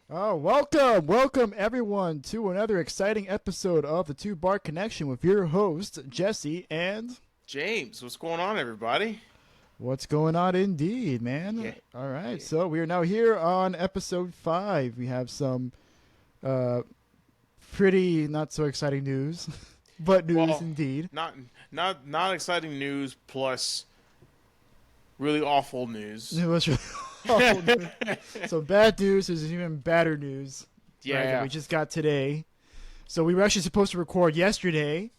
Oh, welcome everyone to another exciting episode of the Two Bar Connection with your host Jesse and James, what's going on, everybody? what's going on indeed, man. Yeah, All right, yeah. so we are now here on episode 5. We have some uh pretty not so exciting news, but news Well, indeed. not exciting news plus really awful news. It was really awful news. So bad news is even badder news, right? That we Yeah. just got today. So we were actually supposed to record yesterday,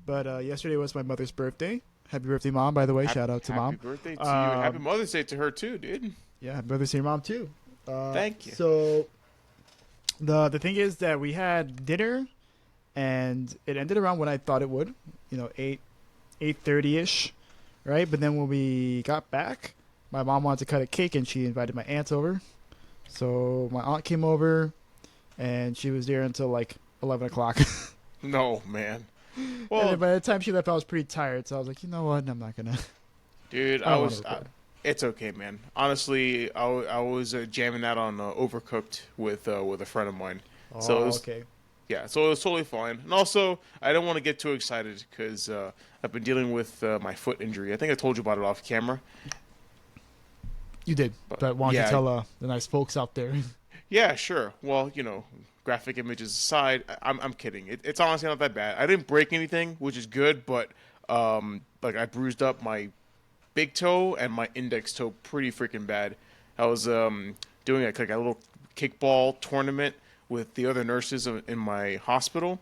but yesterday was my mother's birthday. Happy birthday, mom! By the way, shout out to Happy mom. birthday to you, and happy Um, Mother's Day to her too, dude. yeah, happy birthday to your mom too. Thank you. So the thing is that we had dinner, and it ended around when I thought it would. 8:30 ish, right? But then when we got back, my mom wanted to cut a cake, and she invited my aunt over. So my aunt came over, and she was there until like 11 o'clock. No, man. And then Well, by the time she left, I was pretty tired. So I was like, you know what? I'm not gonna. dude, I don't want to record. it's okay, man. Honestly, I was jamming out on Overcooked with a friend of mine. So it Oh, was, okay. yeah, so it was totally fine. And also, I don't want to get too excited because I've been dealing with my foot injury. I think I told you about it off camera. You did, But but why don't you yeah, tell the nice folks out there? yeah, sure. Well, graphic images aside, I'm kidding. It's honestly not that bad. I didn't break anything, which is good, but like I bruised up my big toe and my index toe pretty freaking bad. I was doing like a little kickball tournament with the other nurses in my hospital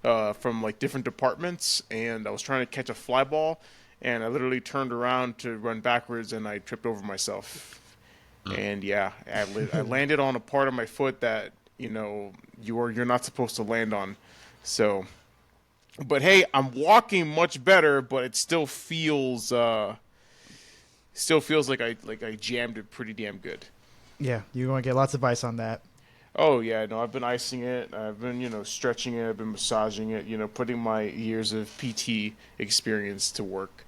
from like different departments, and I was trying to catch a fly ball, and I literally turned around to run backwards, and I tripped over myself. And yeah, I landed on a part of my foot that you're not supposed to land on. So, but hey, I'm walking much better, but it still feels like I jammed it pretty damn good. Yeah, you're going to get lots of ice on that. Oh yeah, no, I've been icing it. I've been, stretching it. I've been massaging it. Putting my years of PT experience to work.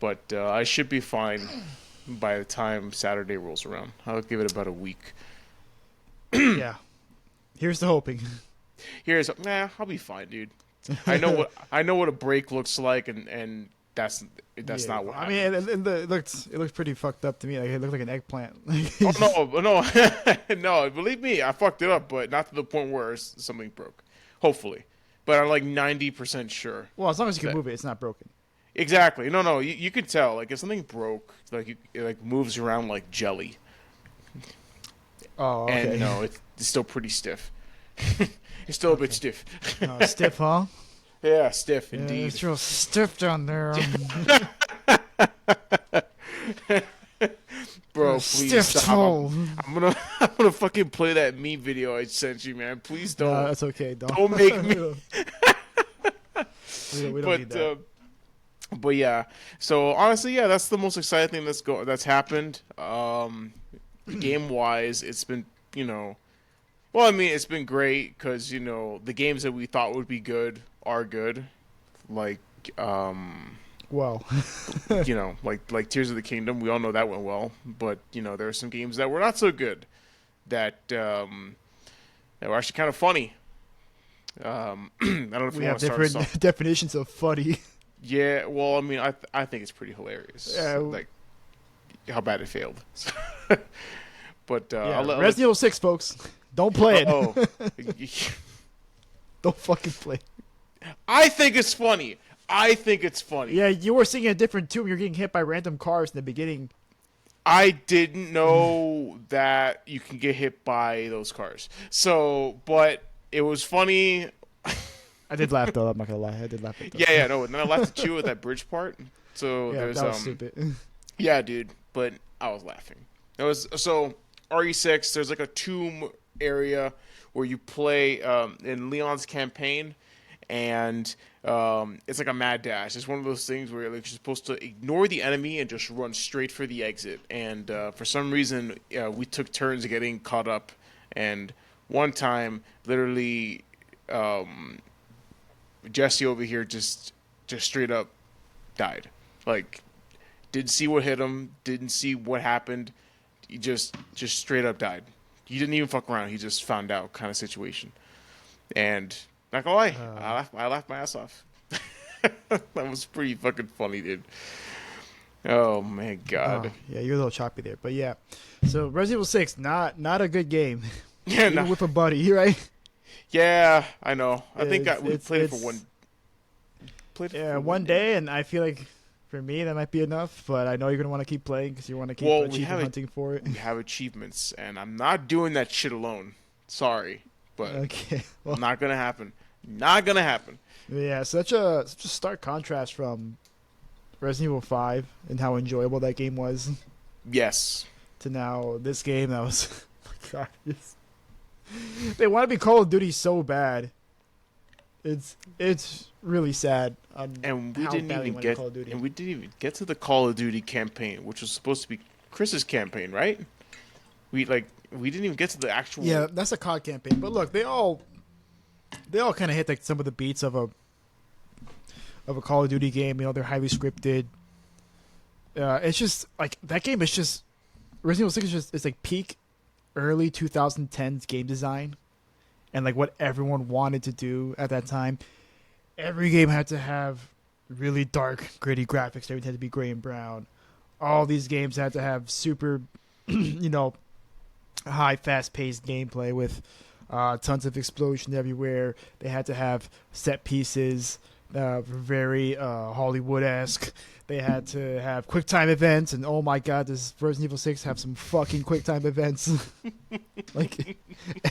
But I should be fine by the time Saturday rolls around. I'll give it about a week. Yeah. Here's the hoping. I'll be fine, dude. I know what a break looks like, and that's Yeah, not what I mean, happened. it looks pretty fucked up to me. Like it looked like an eggplant. Oh no, no, no! Believe me, I fucked it up, but not to the point where something broke. Hopefully, but I'm like 90% sure Well, as long as you can that move it, it's not broken. exactly. No, no, you could tell. Like if something broke, it like moves around like jelly, Oh, and okay. no, it's still pretty stiff. It's still a bit Okay. stiff. Stiff, huh? Yeah, stiff Yeah, indeed. it's real stiff down there. Bro, please Stiff stop. toe. I'm gonna fucking play that meme video I sent you, man. Please No, don't. that's okay. Don't. Don't make we me. don't need But that. but yeah. So honestly, yeah, that's the most exciting thing that's happened. Game wise, it's been well, I mean, it's been great because the games that we thought would be good are good, like um Well, like Tears of the Kingdom. We all know that went well, but there are some games that were not so good that were actually kind of funny. I don't know if we you want have to start us different off. definitions of funny. Yeah, well, I mean, I think it's pretty hilarious, Yeah, like how bad it failed. But yeah. I'll Resident let Evil 6, folks. Don't play it. oh, Don't fucking play. I think it's funny. I think it's funny. Yeah, you were singing a different tune. You're getting hit by random cars in the beginning. I didn't know that you can get hit by those cars. So, but it was funny. I did laugh though. I'm not gonna lie. I did laugh at that. Yeah, yeah, no. And then I laughed at you with that bridge part. So Yeah, there's that was stupid. yeah, dude. But I was laughing. It was so RE6. There's like a tomb area where you play in Leon's campaign, and it's like a mad dash. It's one of those things where like, you're supposed to ignore the enemy and just run straight for the exit. And for some reason, we took turns getting caught up. And one time, literally, Jesse over here just straight up died. Like, didn't see what hit him, didn't see what happened. He just straight up died. he didn't even fuck around. He just found out kind of situation. And not gonna lie, Uh, I laughed my ass off. That was pretty fucking funny, dude. Oh my god. yeah, you're a little choppy there, but yeah. So Resident Evil 6, not a good game, Yeah, even no. with a buddy, right? Yeah, I know. I think we It's played it for it's one. Played it yeah for one day. day, and I feel like for me that might be enough. But I know you're gonna want to keep playing because you want to keep Well, achievement hunting for it. we have achievements, and I'm not doing that shit alone. Sorry, but Okay, well, not gonna happen. Not gonna happen. yeah, such a stark contrast from Resident Evil 5 and how enjoyable that game was Yes. to now this game that was. Oh my God, they want to be Call of Duty so bad. It's really sad on And we how didn't badly even went get Call of Duty. and we didn't even get to the Call of Duty campaign, which was supposed to be Chris's campaign, right? We didn't even get to the actual. Yeah, that's a COD campaign. But look, they all kind of hit like some of the beats of a Call of Duty game. You know, they're highly scripted. It's just like that game is just Resident Evil 6 is just it's like peak early 2010s game design and like what everyone wanted to do at that time. Every game had to have really dark, gritty graphics. Everything had to be gray and brown. All these games had to have super, you know, high, fast-paced gameplay with tons of explosion everywhere. They had to have set pieces, very Hollywood-esque. They had to have quick time events, and oh my god, does Resident Evil 6 have some fucking quick time events? Like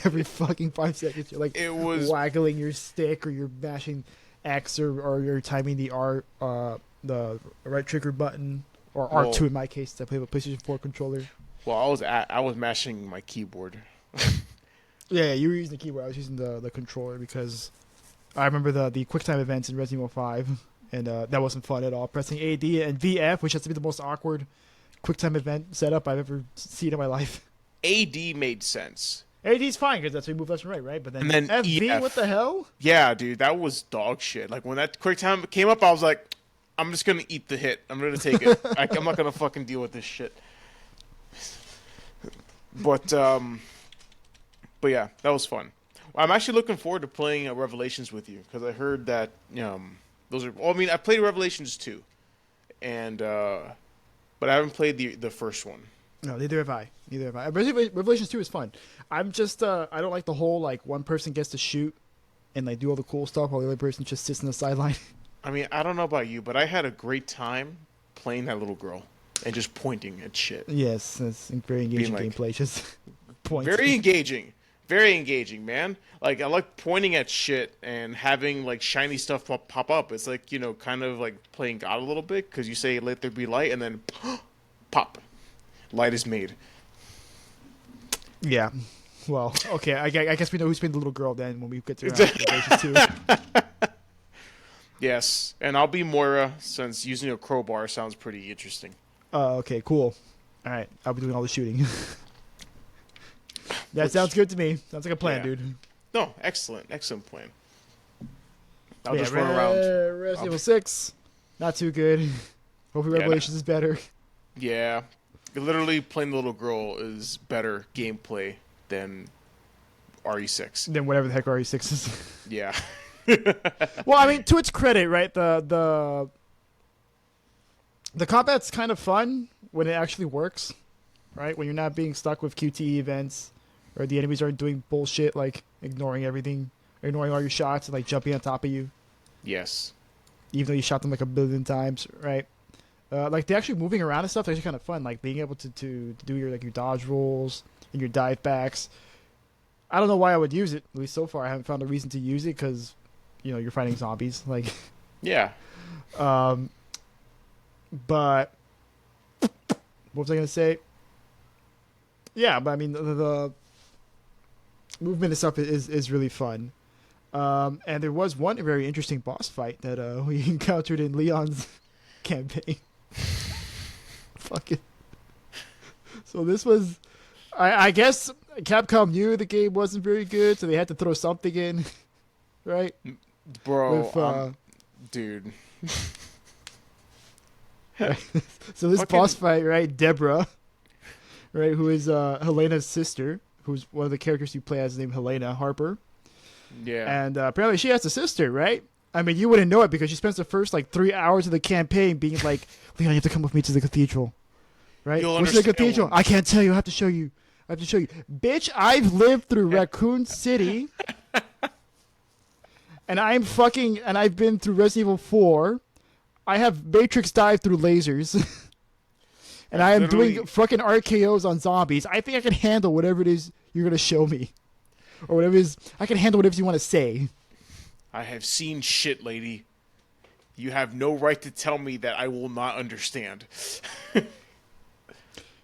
every fucking 5 seconds, you're like It was waggling your stick, or you're mashing X, or you're timing the the right trigger button, or R2 in my case. I play with a PlayStation 4 controller. well, I was mashing my keyboard. Yeah, you were using the keyboard. I was using the controller because I remember the QuickTime events in Resident Evil 5, and that wasn't fun at all. Pressing AD and VF, which has to be the most awkward QuickTime event setup I've ever seen in my life. AD made sense. AD's fine because that's where you move left and right, right? But then, And then FV, EF. what the hell? Yeah, dude, that was dog shit. Like when that quick time came up, I was like, I'm just gonna eat the hit. I'm gonna take it. I'm not gonna fucking deal with this shit. But yeah, that was fun. I'm actually looking forward to playing Revelations with you because I heard that those are. Well, I mean, I played Revelations 2, and but I haven't played the first one. No, neither have I. Neither have I. Revelations 2 is fun. I'm just, I don't like the whole, like, one person gets to shoot and, like, do all the cool stuff while the other person just sits in the sideline. I mean, I don't know about you, but I had a great time playing that little girl and just pointing at shit. Yes, it's very engaging like- gameplay. Just points. Very engaging, man. Like I like pointing at shit and having like shiny stuff pop up. It's like kind of like playing God a little bit because you say "Let there be light" and then pop, light is made. Yeah. Well, okay. I guess we know who's been the little girl then when we get to Revelations 2. Yes, and I'll be Moira since using a crowbar sounds pretty interesting. Okay, cool. All right, I'll be doing all the shooting. That sounds good to me. Sounds like a plan, Yeah. dude. No, excellent plan. I'll Yeah, just run around. Resident Evil 6, not too good. Hopefully Yeah, Revelations is better. Yeah, literally playing the little girl is better gameplay than RE6. Than whatever the heck RE6 is. Yeah. Well, I mean, to its credit, right? The combat's kind of fun when it actually works, right? When you're not being stuck with QTE events, or the enemies aren't doing bullshit like ignoring everything, ignoring all your shots, and like jumping on top of you, Yes. even though you shot them like a billion times, right? Like they actually moving around and stuff. Is actually kind of fun. Like being able to do your your dodge rolls and your dive backs. I don't know why I would use it. At least so far, I haven't found a reason to use it because, you're fighting zombies. Like, Yeah. but what was I gonna say? Yeah, but I mean the movement and stuff is really fun. And there was one very interesting boss fight that we encountered in Leon's campaign. Fucking. So this was, I guess Capcom knew the game wasn't very good, so they had to throw something in, right? Bro, With, dude. So this Fucking- boss fight, right? Deborah, right, who is Helena's sister, who's one of the characters you play as, named Helena Harper. Yeah. And apparently she has a sister, right? I mean, you wouldn't know it because she spends the first like 3 hours of the campaign being like, Leon, you have to come with me to the cathedral. Right? You'll What's the understand cathedral? I can't tell you. I have to show you. Bitch, I've lived through Raccoon City. And I've been through Resident Evil 4. I have Matrix dive through lasers. And I am doing fucking RKOs on zombies. I think I can handle whatever it is you're going to show me. Or whatever it is. I can handle whatever you want to say. I have seen shit, lady. You have no right to tell me that I will not understand.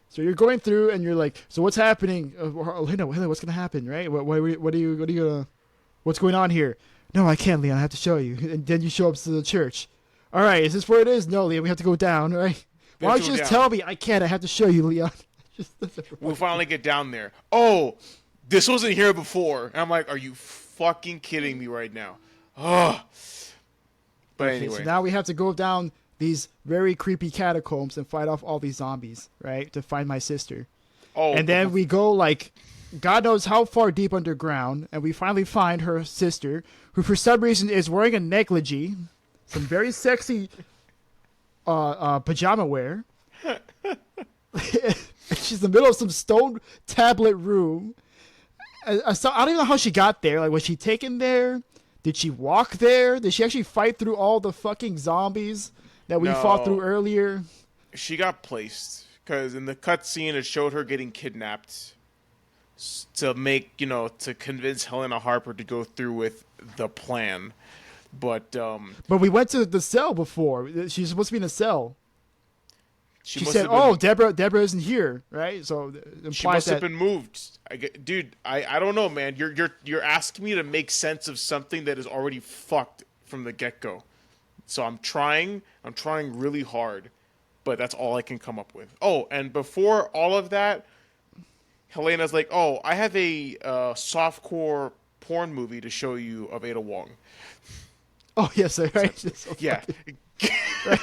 So you're going through and you're like, so what's happening? Helena, what's going to happen, right? What's going on here? No, I can't, Leon. I have to show you. And then you show up to the church. All right, is this where it is? No, Leon, we have to go down, right? Why don't you just tell me? I can't. I have to show you, Leon. We'll finally get down there. Oh, this wasn't here before. And I'm like, are you fucking kidding me right now? Oh. But anyway. So now we have to go down these very creepy catacombs and fight off all these zombies, right? To find my sister. Oh. And then we go like God knows how far deep underground, and we finally find her sister, who for some reason is wearing a negligee, some very sexy pajama wear. She's in the middle of some stone tablet room. So I don't even know how she got there. Like, was she taken there? Did she walk there? Did she actually fight through all the fucking zombies that we fought through earlier? She got placed because in the cutscene it showed her getting kidnapped to to convince Helena Harper to go through with the plan. But we went to the cell before. She's supposed to be in the cell. She said, Deborah isn't here, right? So she must have been moved. Dude, I don't know, man. You're asking me to make sense of something that is already fucked from the get-go. So I'm trying really hard, but that's all I can come up with. Oh, and before all of that, Helena's like, "Oh, I have a softcore porn movie to show you of Ada Wong." Oh yes, right. So yeah. Yeah.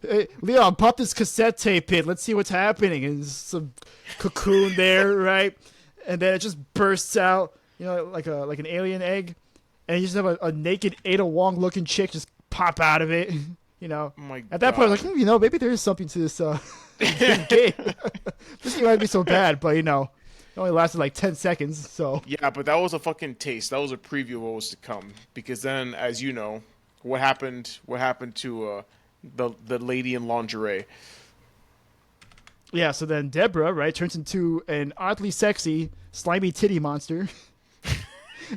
Hey, Leon, pop this cassette tape in. Let's see what's happening. And there's some cocoon there, right? And then it just bursts out, like an alien egg, and you just have a naked Ada Wong looking chick just pop out of it. Oh my At that point, I was like, maybe there is something to this game. This game might be so bad, but it only lasted like 10 seconds. So yeah, but that was a fucking taste. That was a preview of what was to come. Because then, as you know, what happened to the lady in lingerie. Yeah, so then Deborah, right, turns into an oddly sexy, slimy titty monster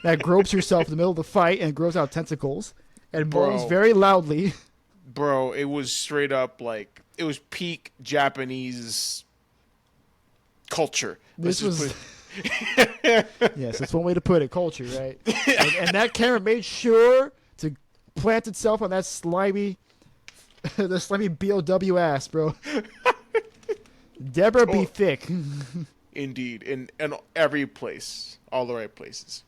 that gropes herself in the middle of the fight and grows out tentacles and moans very loudly. Bro, it was straight up like, it was peak Japanese culture. This was... Yes, that's one way to put it, culture, right? And that camera made sure to plant itself on that slimy BOW ass, bro. Deborah be thick. Indeed, in every place, all the right places.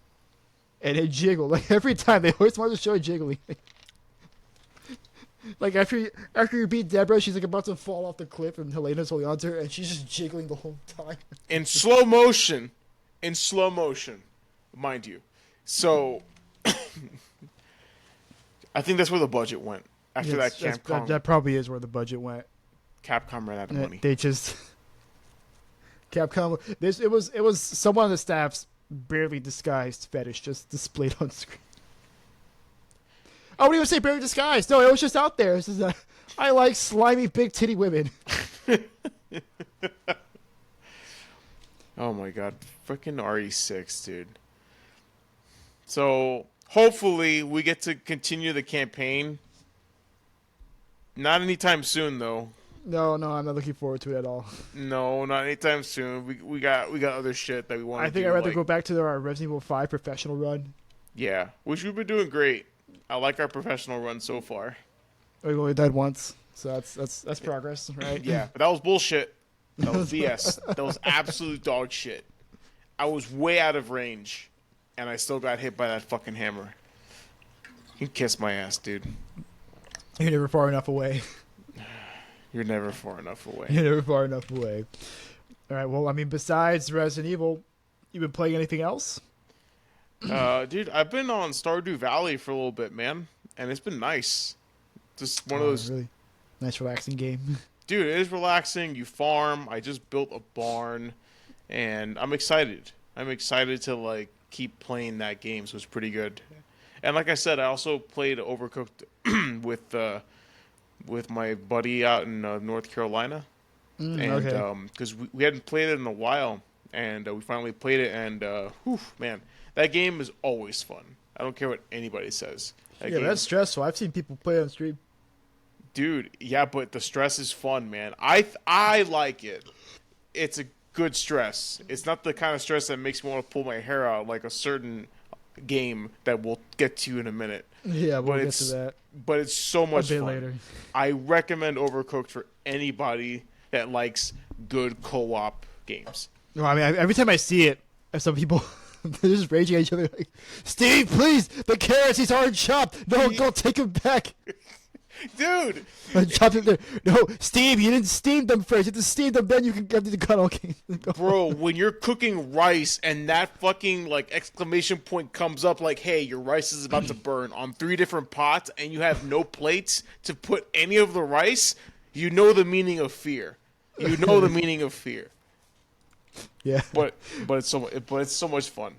And it jiggled. Like every time, they always want to show it jiggling. Like after you beat Deborah, she's like about to fall off the cliff, and Helena's holding onto her, and she's just jiggling the whole time. In slow motion, mind you. So, I think that's where the budget went. After that, Capcom. That probably is where the budget went. Capcom ran out of money. They just Capcom. It was someone on the staff's barely disguised fetish just displayed on screen. I wouldn't even say barely disguised. No, it was just out there. It's just I like slimy big titty women. Oh my god, freaking RE6, dude. So hopefully we get to continue the campaign. Not anytime soon, though. No, I'm not looking forward to it at all. No, not anytime soon. We got other shit that we want to do. I think I'd rather go back to our Resident Evil 5 professional run. Yeah, which we've been doing great. I like our professional run so far. We've only died once, so that's progress, right? Yeah, but that was bullshit. That was BS. That was absolute dog shit. I was way out of range, and I still got hit by that fucking hammer. You can kiss my ass, dude. You're never far enough away. You're never far enough away. You're never far enough away. All right, well, I mean, besides Resident Evil, You been playing anything else? Dude, I've been on Stardew Valley for a little bit, man, and it's been nice. Just one of those. Really nice, relaxing game. Dude, it is relaxing. You farm. I just built a barn, and I'm excited. I'm excited to like keep playing that game, so it's pretty good. And like I said, I also played Overcooked with my buddy out in North Carolina, and Okay. because we hadn't played it in a while, and we finally played it, and whew, man, that game is always fun. I don't care what anybody says. That Yeah, but game, that's stressful. I've seen people play on stream. dude. Yeah, but the stress is fun, man. I like it. It's a good stress. It's not the kind of stress that makes me want to pull my hair out like a certain game that we'll get to in a minute. Yeah, we'll But get to that but it's so a much bit fun. later. I recommend Overcooked for anybody that likes good co-op games. No, I mean, every time I see it, some people they're just raging at each other like, "Steve, please, the carrots, he's already chopped. No, don't take him back." Dude, I chopped him there. No, Steve, you didn't steam them first. You have to steam them, then you can get to the cut. Okay. bro, when you're cooking rice and that fucking like exclamation point comes up like, "Hey, your rice is about to burn" on 3 different pots and you have no plates to put any of the rice, you know the meaning of fear. You know the meaning of fear. Yeah. But it's so much fun.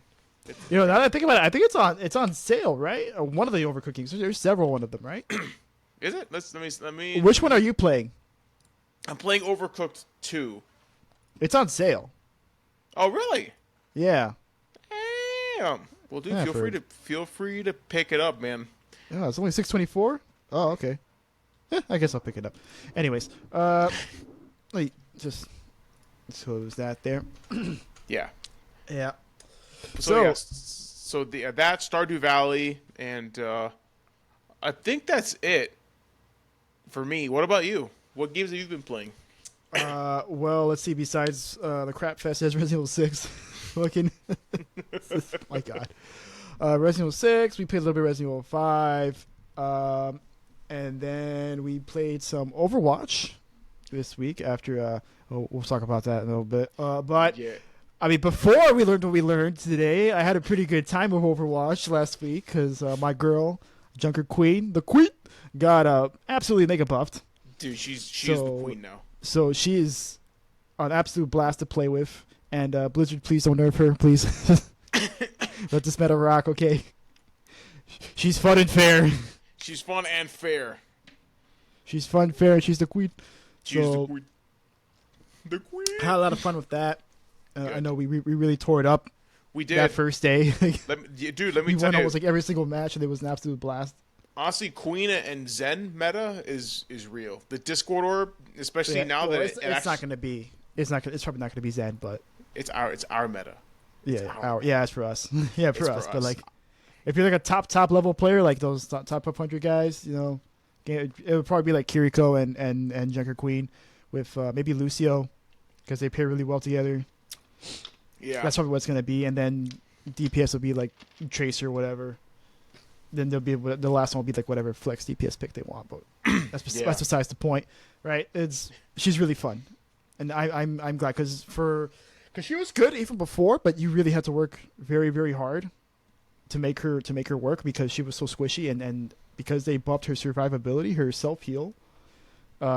You know, now that I think about it, I think it's on sale, right? One of the overcookings. There's several one of them, right? Is it? Let me. Which one are you playing? I'm playing Overcooked 2. It's on sale. Oh, really? Yeah. Damn. Well, dude, Yeah, feel free to pick it up, man. Yeah, it's only $6.24. Oh, okay. I guess I'll pick it up. Anyways, let me just close that there. Yeah. Yeah. So that Stardew Valley, and I think that's it for me. What about you? What games have you been playing? Well, let's see. Besides the crap fest has Resident Evil 6. Fucking, my God. Resident Evil 6. We played a little bit of Resident Evil 5. And then we played some Overwatch this week. After we'll talk about that in a little bit. But Yeah. I mean, before we learned what we learned today, I had a pretty good time with Overwatch last week because my girl, Junker Queen, the Queen, got absolutely mega buffed. Dude, she's So- the queen now. So she is an absolute blast to play with. And Blizzard, please don't nerf her, please. Let this meta rock, okay? She's fun and fair. She's fun and fair. She's fun, fair, and she's the queen. She's So- the queen. The queen. Had a lot of fun with that. I Good. know we really tore it up We did. that first day. Dude, let me We tell won you. almost like every single match, and it was an absolute blast. Honestly, Queen and Zen meta is real. The Discord orb, especially Yeah, now well, that it's not going to be. It's probably not going to be Zen, but it's our meta. yeah, our- yeah, it's for us. Yeah, for It's us. for But us. like, if you're like a top level player, like those top 500 guys, you know, it would probably be like Kiriko and Junker Queen with maybe Lucio because they pair really well together. Yeah. That's probably what it's going to be, and then DPS will be like Tracer or whatever. Then there'll be the last one will be like whatever flex DPS pick they want, but that's besides the point, right? She's really fun, and I'm glad because she was good even before, but you really had to work very very hard to make her work because she was so squishy, and because they buffed her survivability, her self heal,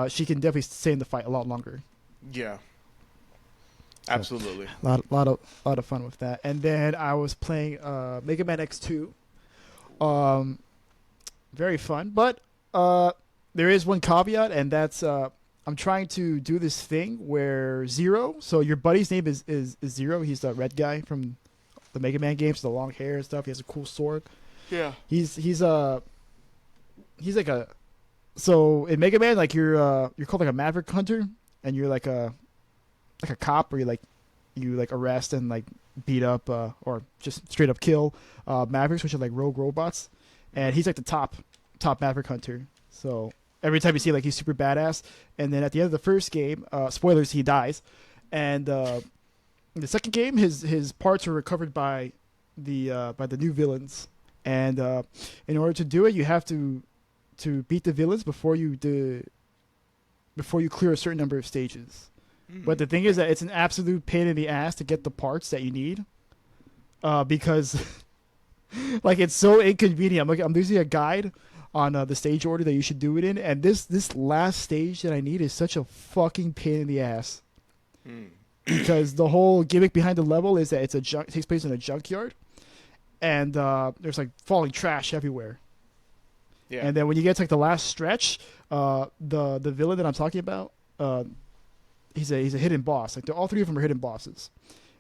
she can definitely stay in the fight a lot longer. Yeah. Absolutely. Lot of fun with that. And then I was playing Mega Man X2. Very fun, but there is one caveat, and that's I'm trying to do this thing where Zero. So your buddy's name is Zero. He's the red guy from the Mega Man games, the long hair and stuff. He has a cool sword. Yeah. He's like a so in Mega Man, like you're called like a Maverick Hunter, and you're like a cop where you arrest and like beat up or just straight up kill Mavericks, which are like rogue robots, and he's like the top Maverick Hunter. So every time you see, like, he's super badass. And then at the end of the first game, spoilers, he dies, and in the second game, his parts are recovered by the new villains, and in order to do it, you have to beat the villains before you clear a certain number of stages. But the thing is that it's an absolute pain in the ass to get the parts that you need. because like it's so inconvenient. I'm using a guide on the stage order that you should do it in, and this last stage that I need is such a fucking pain in the ass. Because the whole gimmick behind the level is that it takes place in a junkyard, and there's like falling trash everywhere. Yeah. And then when you get to like the last stretch, the villain that I'm talking about, he's a hidden boss. Like all three of them are hidden bosses.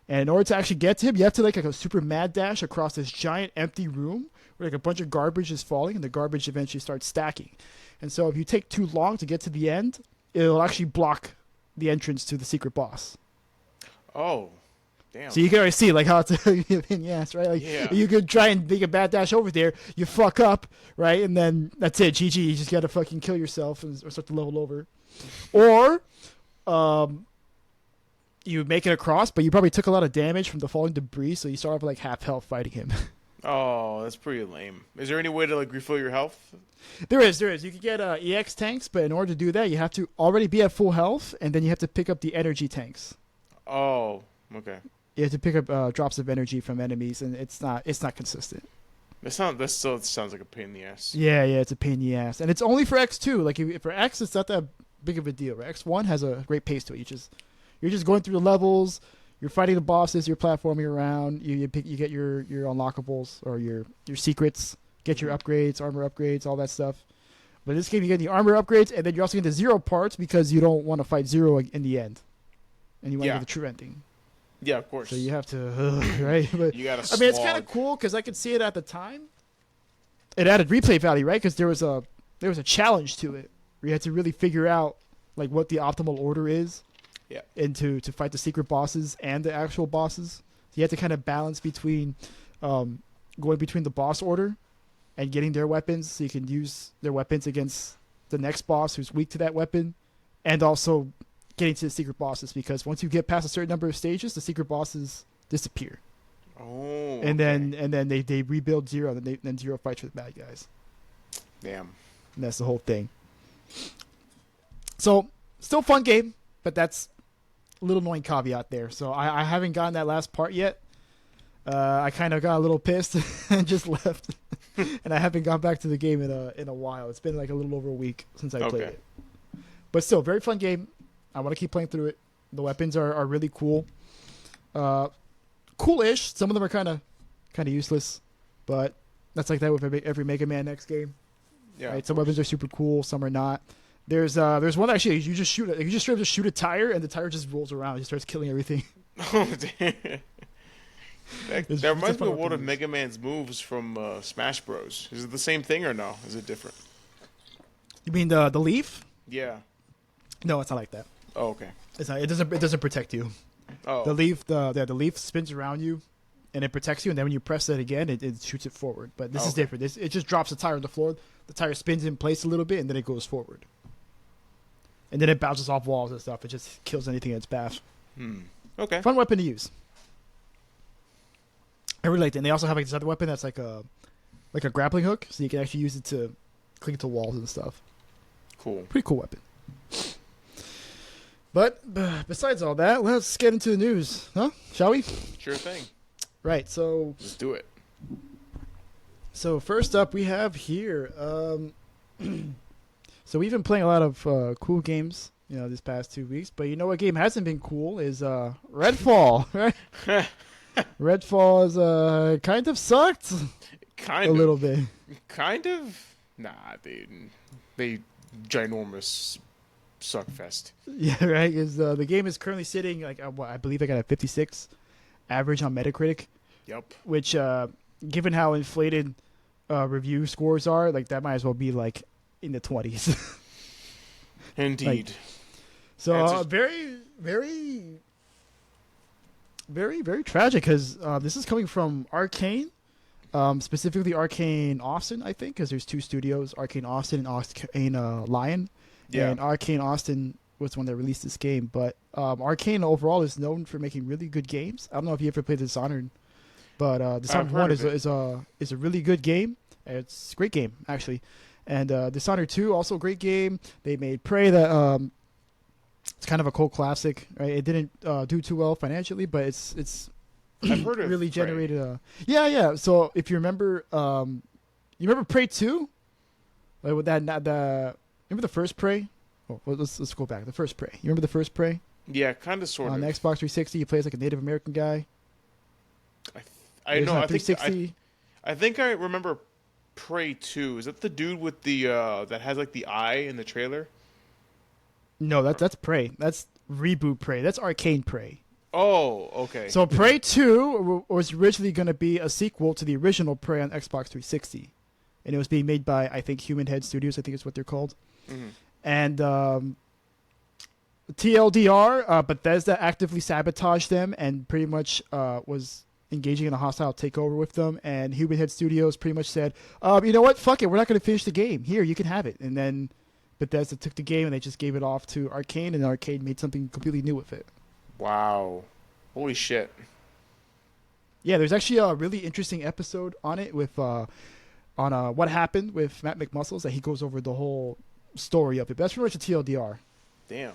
And in order to actually get to him, you have to like a super mad dash across this giant empty room where like a bunch of garbage is falling, and the garbage eventually starts stacking. And so if you take too long to get to the end, it'll actually block the entrance to the secret boss. Oh, damn. So you can already see like how it's a pain in the ass, right? Like you could try and make a bad dash over there, you fuck up, right? And then that's it, GG. You just gotta fucking kill yourself or start to level over. Or you make it across, but you probably took a lot of damage from the falling debris, so you start off like half health fighting him. Oh, that's pretty lame. Is there any way to like refill your health? There is. You can get EX tanks, but in order to do that, you have to already be at full health, and then you have to pick up the energy tanks. Oh, okay. You have to pick up drops of energy from enemies, and it's not consistent. That still sounds like a pain in the ass. Yeah, it's a pain in the ass, and it's only for X2. Like for X, it's not that big of a deal. Right? X1 has a great pace to it. You're just going through the levels. You're fighting the bosses. You're platforming around. You get your unlockables or your secrets. Get your upgrades, armor upgrades, all that stuff. But in this game, you get the armor upgrades, and then you're also getting the Zero parts because you don't want to fight Zero in the end, and you want to get the true ending. Yeah, of course. So you have to, right? But you gotta. I mean, it's kind of cool because I could see it at the time. It added replay value, right? Because there was a challenge to it where you had to really figure out like what the optimal order is. Yeah. And to fight the secret bosses and the actual bosses. You have to kind of balance between going between the boss order and getting their weapons so you can use their weapons against the next boss who's weak to that weapon, and also getting to the secret bosses, because once you get past a certain number of stages, the secret bosses disappear. Oh. And then they rebuild Zero, and then Zero fights with the bad guys. Damn. And that's the whole thing. So, still fun game, but that's a little annoying caveat there. So I haven't gotten that last part yet. I kind of got a little pissed and just left. And I haven't gone back to the game in a while. It's been like a little over a week since I played it. But still, very fun game. I want to keep playing through it. The weapons are really cool. Cool-ish. Some of them are kind of useless, but that's like that with every Mega Man X game. Yeah. Right? Some weapons are super cool, some are not. There's one actually you just straight up just shoot a tire and the tire just rolls around. It starts killing everything. Oh damn. That reminds me of one of Mega Man's moves from Smash Bros. Is it the same thing or no? Is it different? You mean the leaf? Yeah. No, it's not like that. Oh, okay. It's not. It doesn't protect you. Oh. The leaf spins around you, and it protects you. And then when you press it again, it shoots it forward. But this is different. It just drops the tire on the floor. The tire spins in place a little bit, and then it goes forward. And then it bounces off walls and stuff. It just kills anything in its path. Okay. Fun weapon to use. I really like it. And they also have like this other weapon that's like a grappling hook, so you can actually use it to cling to walls and stuff. Cool. Pretty cool weapon. But besides all that, let's get into the news, huh? Shall we? Sure thing. Right. So let's do it. So first up, we have here. So we've been playing a lot of cool games, this past 2 weeks. But you know what game hasn't been cool is Redfall, right? Redfall is kind of sucked. Kind a of. little bit. Kind of. Nah, they ginormous suckfest. Yeah, right. Is the game is currently sitting like I believe I got a 56 average on Metacritic. Yep. Which, given how inflated review scores are, like that might as well be like in the 20s. Indeed. So very, very, very, very tragic because this is coming from Arcane, specifically Arcane Austin, I think, because there's two studios, Arcane Austin and Arcane Lion. Yeah. And Arcane Austin was the one that released this game, but Arcane overall is known for making really good games. I don't know if you ever played Dishonored, but Dishonored 1 is a really good game. It's a great game, actually. And Dishonored 2, also a great game. They made Prey, that it's kind of a cult classic. Right? It didn't do too well financially, but it's I've heard of really Prey. generated a yeah. So if you remember, you remember Prey 2? Like with the remember the first Prey? Oh, well, let's go back. The first Prey. You remember the first Prey Yeah, kind of, sort on of. the Xbox 360? He plays like a Native American guy. I There's know. on I think 360. I think I remember Prey 2. Is that the dude with the that has like the eye in the trailer? No, that's Prey. That's reboot Prey. That's Arcane Prey. Oh, okay. So Prey 2 was originally going to be a sequel to the original Prey on Xbox 360, and it was being made by I think Human Head Studios. I think is what they're called. Mhm. And TLDR, Bethesda actively sabotaged them and pretty much was engaging in a hostile takeover with them. And Human Head Studios pretty much said, you know what, fuck it, we're not going to finish the game. Here, you can have it. And then Bethesda took the game and they just gave it off to Arcane, and Arcane made something completely new with it. Wow. Holy shit. Yeah, there's actually a really interesting episode on it with on what happened with Matt McMuscles, that he goes over the whole story of it. But that's pretty much a TLDR. Damn.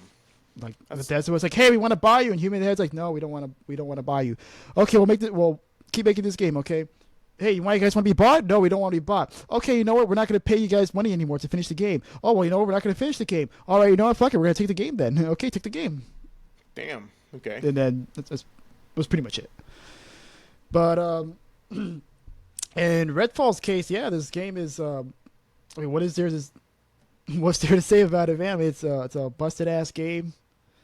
Like That's- Bethesda was like, "Hey, we want to buy you," and Human Head's like, "No, we don't want to buy you." Okay, we'll keep making this game. Okay. Hey, you guys want to be bought? No, we don't want to be bought. Okay, you know what? We're not going to pay you guys money anymore to finish the game. Oh, well, you know what? We're not going to finish the game. All right, you know what? Fuck it. We're going to take the game then. Okay, take the game. Damn. Okay. And then that was pretty much it. But in Redfall's case, yeah, this game is. I mean, what's there to say about it, man? I mean, it's a busted ass game,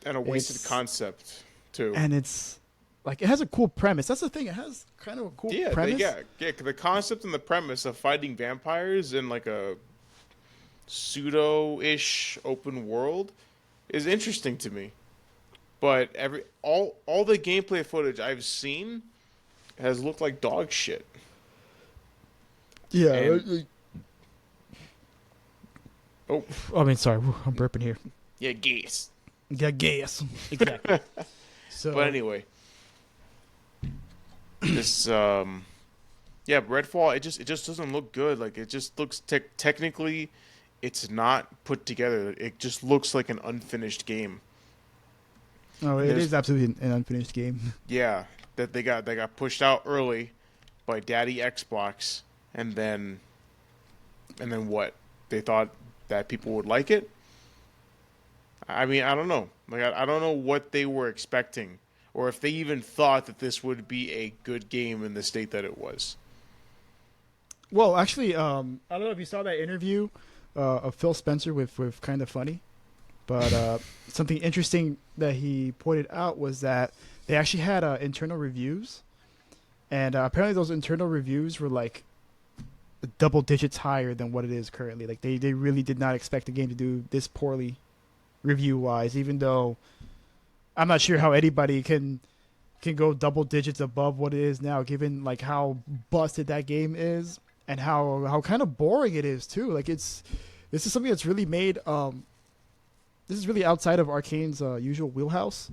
And a wasted It's- concept too. and it's like it has a cool premise. That's the thing. It has kind of a cool Yeah, premise. yeah. The concept and the premise of fighting vampires in like a pseudo-ish open world is interesting to me. But all the gameplay footage I've seen has looked like dog shit. Yeah. And- Oh, I mean, sorry, I'm burping here. yeah, gas. Yeah, gas. Exactly. So, But anyway, this yeah, Redfall. It just doesn't look good. Like it just looks technically, it's not put together. It just looks like an unfinished game. oh, it there's- is absolutely an unfinished game. Yeah, that they got pushed out early by Daddy Xbox, and then what? They thought that people would like it. I mean, I don't know. Like, I don't know what they were expecting, or if they even thought that this would be a good game in the state that it was. Well, actually, I don't know if you saw that interview of Phil Spencer with Kind of Funny, but something interesting that he pointed out was that they actually had internal reviews, and apparently those internal reviews were like double digits higher than what it is currently. Like they really did not expect the game to do this poorly review wise, even though I'm not sure how anybody can go double digits above what it is now, given like how busted that game is and how kind of boring it is too. Like this is something that's really made this is really outside of Arcane's usual wheelhouse.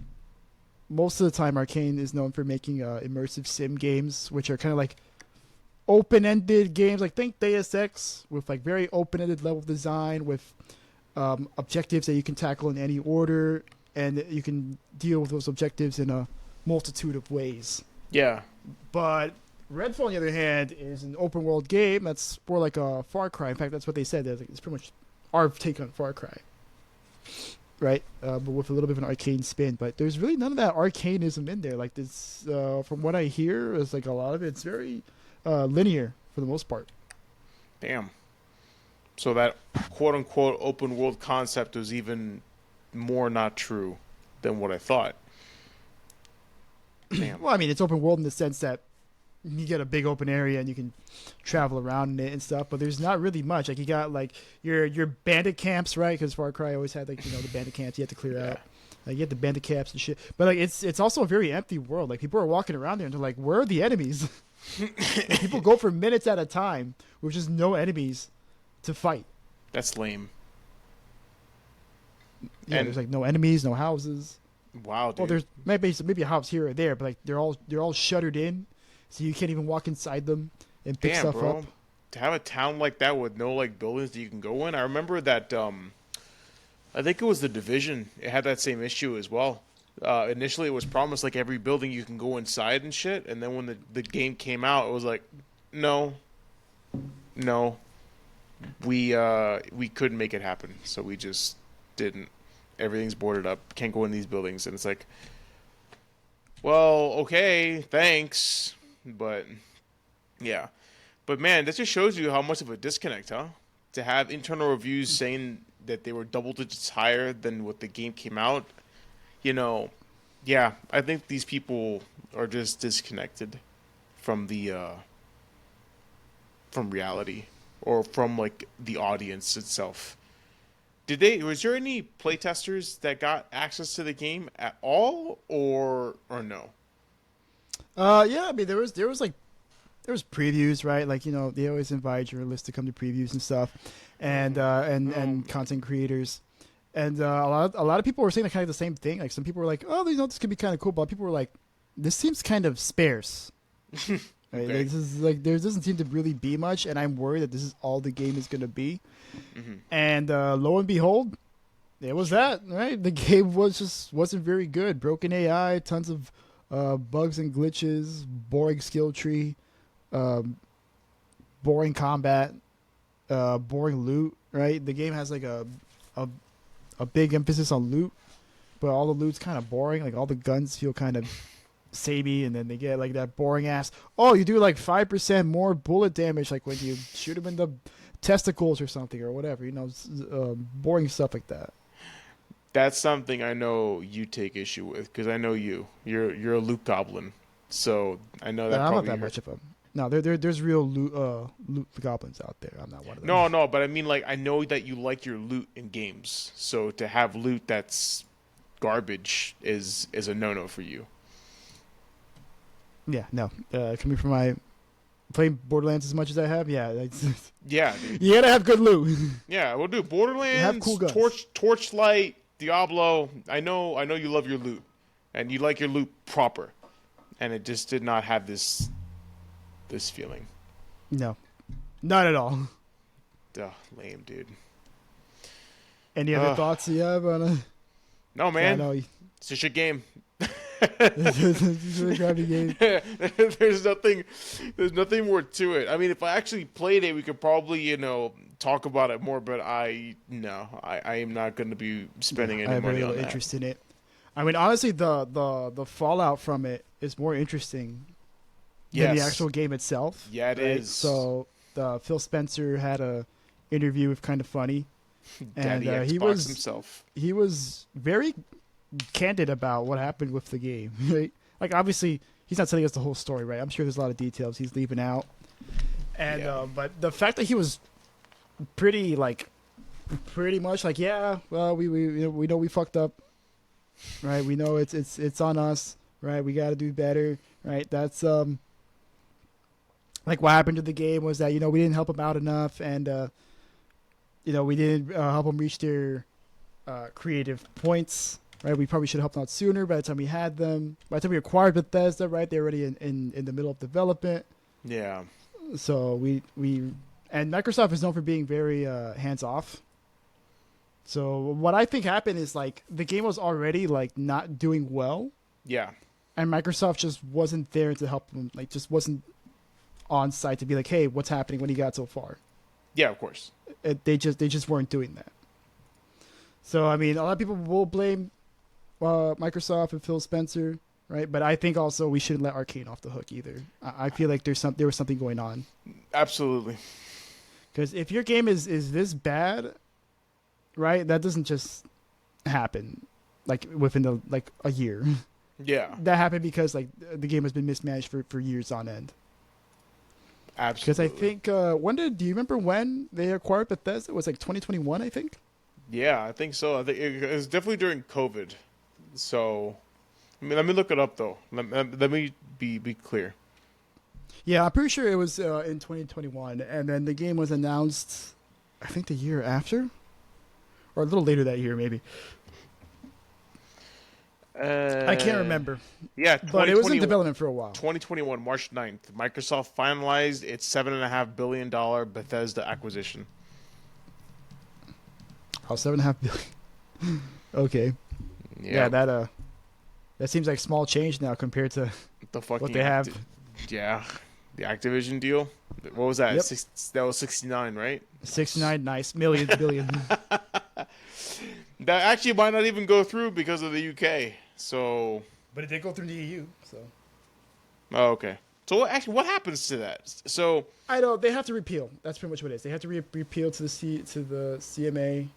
Most of the time Arcane is known for making immersive sim games, which are kind of like open-ended games. Like think Deus Ex, with like very open-ended level design with objectives that you can tackle in any order, and you can deal with those objectives in a multitude of ways. Yeah, But Redfall, on the other hand, is an open world game that's more like a Far Cry. In fact, that's what they said. It's pretty much our take on Far Cry, right? But with a little bit of an arcane spin. But there's really none of that arcanism in there. Like this, from what I hear, is like a lot of it's very linear for the most part. damn. So that quote unquote open world concept was even more not true than what I thought. Damn. Well, I mean, it's open world in the sense that you get a big open area and you can travel around in it and stuff, but there's not really much. Like you got like your bandit camps, right? Because Far Cry always had like the bandit camps you had to clear out. Like you get the bandit camps and shit, but like it's also a very empty world. Like people are walking around there and they're like, "Where are the enemies?" Like, people go for minutes at a time with just no enemies to fight. That's lame. Yeah, And- there's like no enemies, no houses. Wow, dude. Well, there's maybe a house here or there, but like they're all shuttered in, so you can't even walk inside them and pick Damn, stuff bro. up. To have a town like that with no like buildings that you can go in. I remember that I think it was The Division. It had that same issue as well. Initially, it was promised like every building you can go inside and shit, and then when the game came out, it was like, no, no, we couldn't make it happen, so we just didn't. Everything's boarded up, can't go in these buildings, and it's like, well, okay, thanks, but yeah, but man, that just shows you how much of a disconnect, huh? To have internal reviews saying that they were double digits higher than what the game came out, you know, yeah, I think these people are just disconnected from the from reality or from like the audience itself. Did they? Was there any playtesters that got access to the game at all, or no? Yeah, I mean there was previews, right? Like they always invite journalists to come to previews and stuff, and Oh, content creators, and a lot of people were saying kind of the same thing. Like some people were like, oh, this could be kind of cool, but people were like, this seems kind of sparse. Right? okay. Like, this is like there doesn't seem to really be much, and I'm worried that this is all the game is gonna be. Hmm. And lo and behold, it was that, right? The game wasn't very good. Broken AI, tons of bugs and glitches, boring skill tree, um, boring combat, boring loot. Right? The game has like a a big emphasis on loot, but all the loot's kind of boring. Like all the guns feel kind of samey, and then they get like that boring ass. Oh, you do like 5% more bullet damage, like when you shoot them in the testicles or something or whatever. Boring stuff like that. That's something I know you take issue with because I know you. You're a loot goblin, so I know that I'm not probably that hurt. much of a. No, there's real loot goblins out there. I'm not one of them. No, no, but I mean like I know that you like your loot in games, so to have loot that's garbage is a no no for you. Yeah, no. Coming from my playing Borderlands as much as I have, yeah, Yeah, dude. you gotta have good loot. Yeah, we'll do Have cool Borderlands, guns. Torchlight, Diablo. I know you love your loot, and you like your loot proper, and it just did not have this feeling. No, not at all. Ugh, lame, dude. Any other Ugh, thoughts you have on a? no, I man, know it's just a game. it's a crappy game. there's nothing, there's nothing more to it. I mean, if I actually played it, we could probably, talk about it more. But I am not going to be Yeah, spending I any have very money on little that. interest in it. I mean, honestly, the fallout from it is more interesting than the Yes, actual game itself, yeah, it right? is. So, Phil Spencer had a interview with Kind of Funny, and Daddy Xbox himself. he was very candid about what happened with the game, right? Like, obviously, he's not telling us the whole story, right? I'm sure there's a lot of details he's leaving out, and Yeah, but the fact that he was pretty pretty much like, yeah, well, we know we fucked up, right? We know it's on us, right? We got to do better, right? That's like what happened to the game was that we didn't help them out enough, and we didn't help them reach their creative points, right? We probably should have helped them out sooner. By the time we had them, by the time we acquired Bethesda, right, they're already in the middle of development. yeah, So we and Microsoft is known for being very hands off. So what I think happened is like the game was already like not doing well, yeah, and Microsoft just wasn't there to help them. Like just wasn't on site to be like, hey, what's happening? What do you got so far? yeah. Of course. They just weren't doing that. So I mean, a lot of people will blame Microsoft and Phil Spencer, right? But I think also we shouldn't let Arcane off the hook either. I feel like there was something going on Absolutely. because if your game is this bad, right, that doesn't just happen like within a year. Yeah, That happened because like the game has been mismanaged for years on end. Because I absolutely. think do you remember when they acquired Bethesda? It was like 2021, I think. Yeah, I think so. I think it was definitely during COVID. So, I mean, let me look it up though. Let me be clear. Yeah, I'm pretty sure it was in 2021, and then the game was announced, I think the year after, or a little later that year, maybe. I can't Uh, remember, yeah, but it was in development for a while. 2021, March 9th, Microsoft finalized its $7.5 billion Bethesda acquisition. Oh, 7.5 billion. Okay, yeah, Yeah, that That seems like small change now compared to The what fucking they have. yeah, the Activision deal. What was that? Yep, That was 69, right? Nice. 69, nice million billion. That actually might not even go through because of the UK. So, But it did go through the EU, so oh, okay. So what happens to that? So I know they have to repeal. That's pretty much what it is. They have to repeal to the CMA,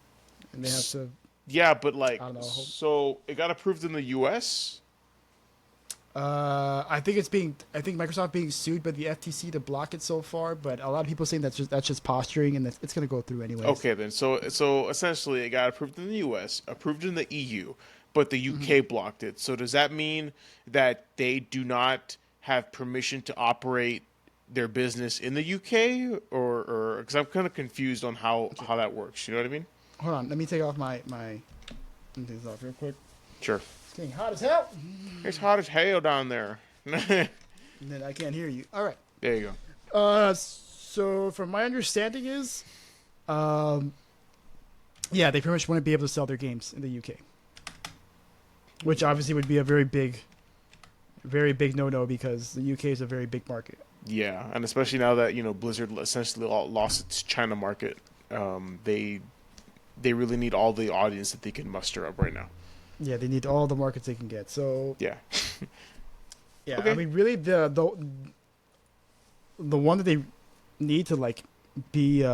and they have to. yeah, but like, I don't know. so it got approved in the US. I think it's being. I think Microsoft being sued by the FTC to block it so far, but a lot of people saying that's just posturing, and that it's going to go through anyway. Okay, then. So essentially, it got approved in the US, approved in the EU, but the UK blocked it. So does that mean that they do not have permission to operate their business in the UK, or because I'm kind of confused on how that works. You know what I mean? Hold on, let me take off my. Let me take this off real quick. Sure. It's getting hot as hell. It's hot as hell down there. There And then I can't hear you. All right. you go. So from my understanding is, yeah, they pretty much wouldn't be able to sell their games in the UK, which obviously would be a very big no-no because the UK is a very big market. Yeah, and especially now that Blizzard essentially lost its China market, they really need all the audience that they can muster up right now. Yeah, they need all the markets they can get. So Yeah. yeah, Okay. I mean, really, the one that they need to like be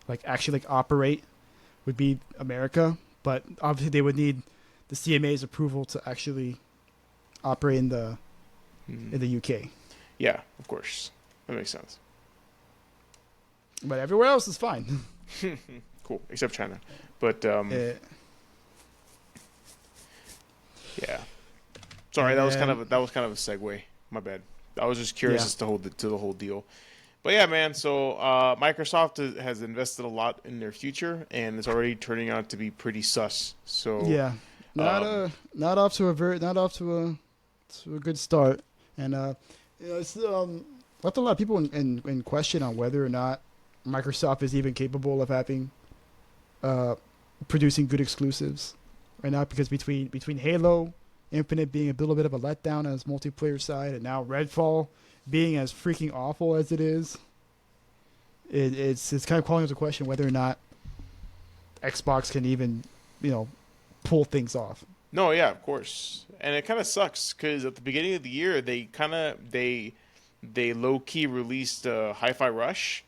like actually like operate would be America, but obviously they would need the CMA's approval to actually operate in the UK. Yeah, of course. That makes sense. But everywhere else is fine. Cool, except China. But yeah. Sorry, that was kind of a segue. My bad. I was just curious Yeah. as to the whole deal. But yeah, man. So Microsoft has invested a lot in their future, and it's already turning out to be pretty sus. So Yeah, not off to a good start, and it's left a lot of people in question on whether or not Microsoft is even capable of having producing good exclusives right now, because between Halo Infinite being a little bit of a letdown as multiplayer side, and now Redfall being as freaking awful as it is, it's kind of calling into question whether or not Xbox can even pull things off. no, yeah, of course, and it kind of sucks because at the beginning of the year they low key released Hi-Fi Rush,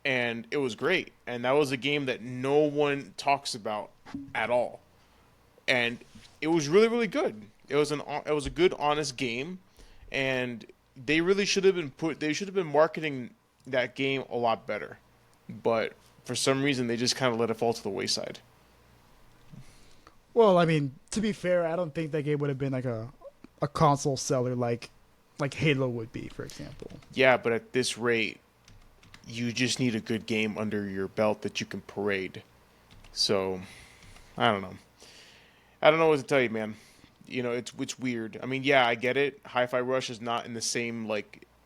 and it was great, and that was a game that no one talks about at all, and it was really really good. It was a good honest game, and they really should have been marketing that game a lot better, but for some reason they just kind of let it fall to the wayside. Well, I mean, to be fair, I don't think that game would have been like a console seller like Halo would be, for example. Yeah, but at this rate, you just need a good game under your belt that you can parade. So, I don't know. I don't know what to tell you, man. It's weird. I mean, yeah, I get it. Hi-Fi Rush is not in the same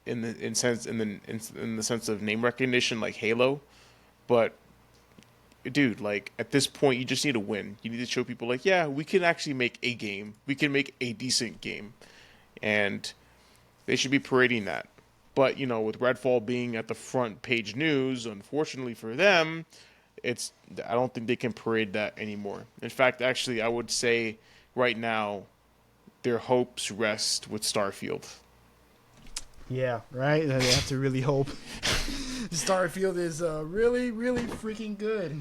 in the sense of name recognition like Halo, but dude, like at this point, you just need to win. You need to show people like, yeah, we can actually make a game. We can make a decent game, and they should be parading that. But with Redfall being at the front page news, unfortunately for them, I don't think they can parade that anymore. In fact, actually, I would say right now, their hopes rest with Starfield. Yeah, right. They have to really hope. Starfield is really, really freaking good.